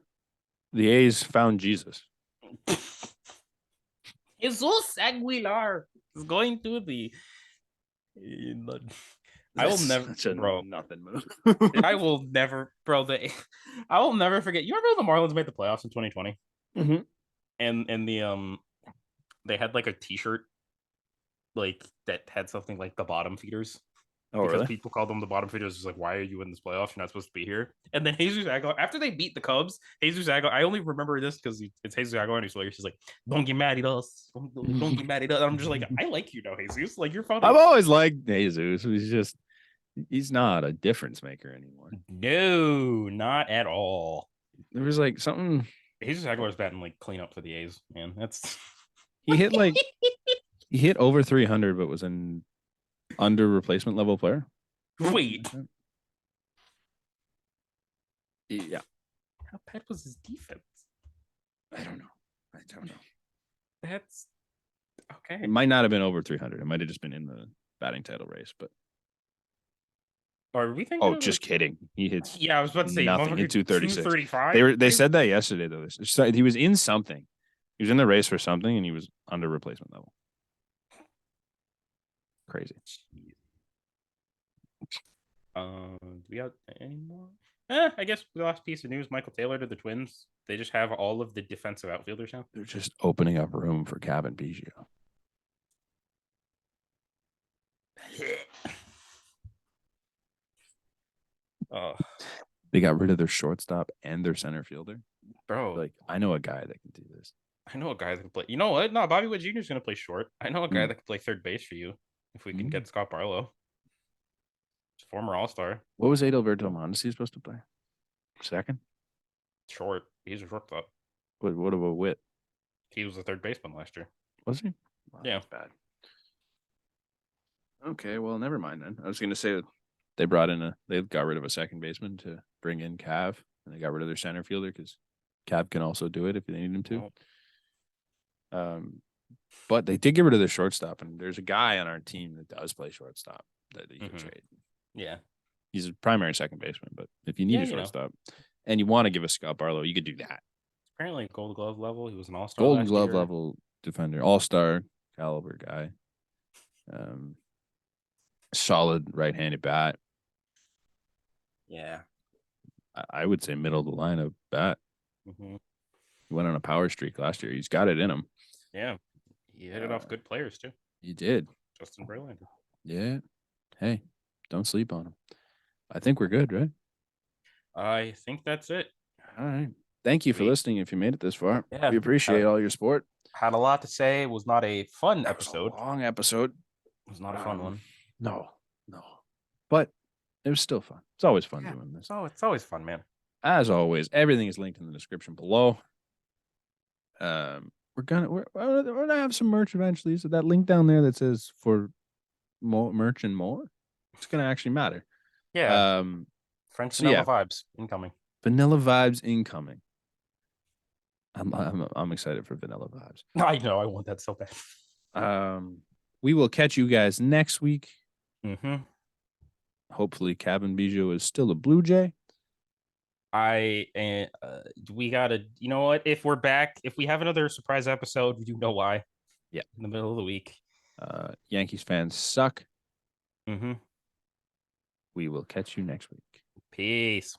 the A's found Jesus. Jesus Aguilar is going to the. I will never, bro. Nothing move. I will never, bro. I will never forget. You remember the Marlins made the playoffs in 2020? And the they had like a T-shirt, like that had something like the bottom feeders. Oh, because really? people called them the bottom feeders. It's like, why are you in this playoff? You're not supposed to be here. And then Jesus Aguilar, after they beat the Cubs, Jesus Aguilar, I only remember this because it's Jesus Aguilar, and he's like, "Don't get mad at us. Don't get mad at us." And I'm just like, I like you now, Jesus. Like, you're funny. I've always liked Jesus. He's not a difference maker anymore. No, not at all. There was like something. Jesus Aguilar's batting like cleanup for the A's, man. That's he hit over 300, but was an under replacement level player. Wait. Yeah. How bad was his defense? I don't know. That's okay. It might not have been over 300. It might have just been in the batting title race, but. Are we thinking? Oh, just kidding. He hits. Yeah, I was about to say nothing. Hit 236. 235. They said that yesterday though. He was in something. He was in the race for something, and he was under replacement level. Crazy. Do we have any more? I guess the last piece of news: Michael Taylor to the Twins. They just have all of the defensive outfielders now. They're just opening up room for Kevin Biggio. They got rid of their shortstop and their center fielder. Bro. Like, I know a guy that can do this. I know a guy that can play. You know what? No, Bobby Wood Jr. is going to play short. I know a guy that can play third base for you if we can get Scott Barlow. Former All-Star. What was Adalberto Mondesi supposed to play? Second? Short. He's a shortstop. What about Witt? He was the third baseman last year. Was he? Wow, Yeah. that's bad. Okay, well, never mind then. I was going to say they got rid of a second baseman to bring in Cav, and they got rid of their center fielder because Cav can also do it if they need him to. Oh. But they did get rid of their shortstop, and there's a guy on our team that does play shortstop that you can trade. Yeah. He's a primary second baseman, but if you need a shortstop and you want to give us Scott Barlow, you could do that. Apparently Gold Glove level. He was an all-star. Golden Glove level defender, all-star caliber guy. Solid right-handed bat. Yeah. I would say middle of the lineup bat. Mm-hmm. He went on a power streak last year. He's got it in him. Yeah. He hit it off good players too. He did. Justin Verlander. Yeah. Hey, don't sleep on him. I think we're good, right? I think that's it. All right. Thank you for listening if you made it this far. Yeah. We appreciate all your support. Had a lot to say. It was not a fun episode. Long episode. It was not a fun one. No. But it was still fun. It's always fun doing this. Oh, it's always fun, man. As always, everything is linked in the description below. We're gonna have some merch eventually. So that link down there that says for more merch and more, it's gonna actually matter. Yeah. French vanilla vibes incoming. Vanilla vibes incoming. I'm excited for vanilla vibes. I know. I want that so bad. We will catch you guys next week. Mm-hmm. Hopefully, Cabin Bijou is still a Blue Jay. We gotta, you know what? If we're back, if we have another surprise episode, you know why. Yeah. In the middle of the week. Yankees fans suck. Mm-hmm. We will catch you next week. Peace.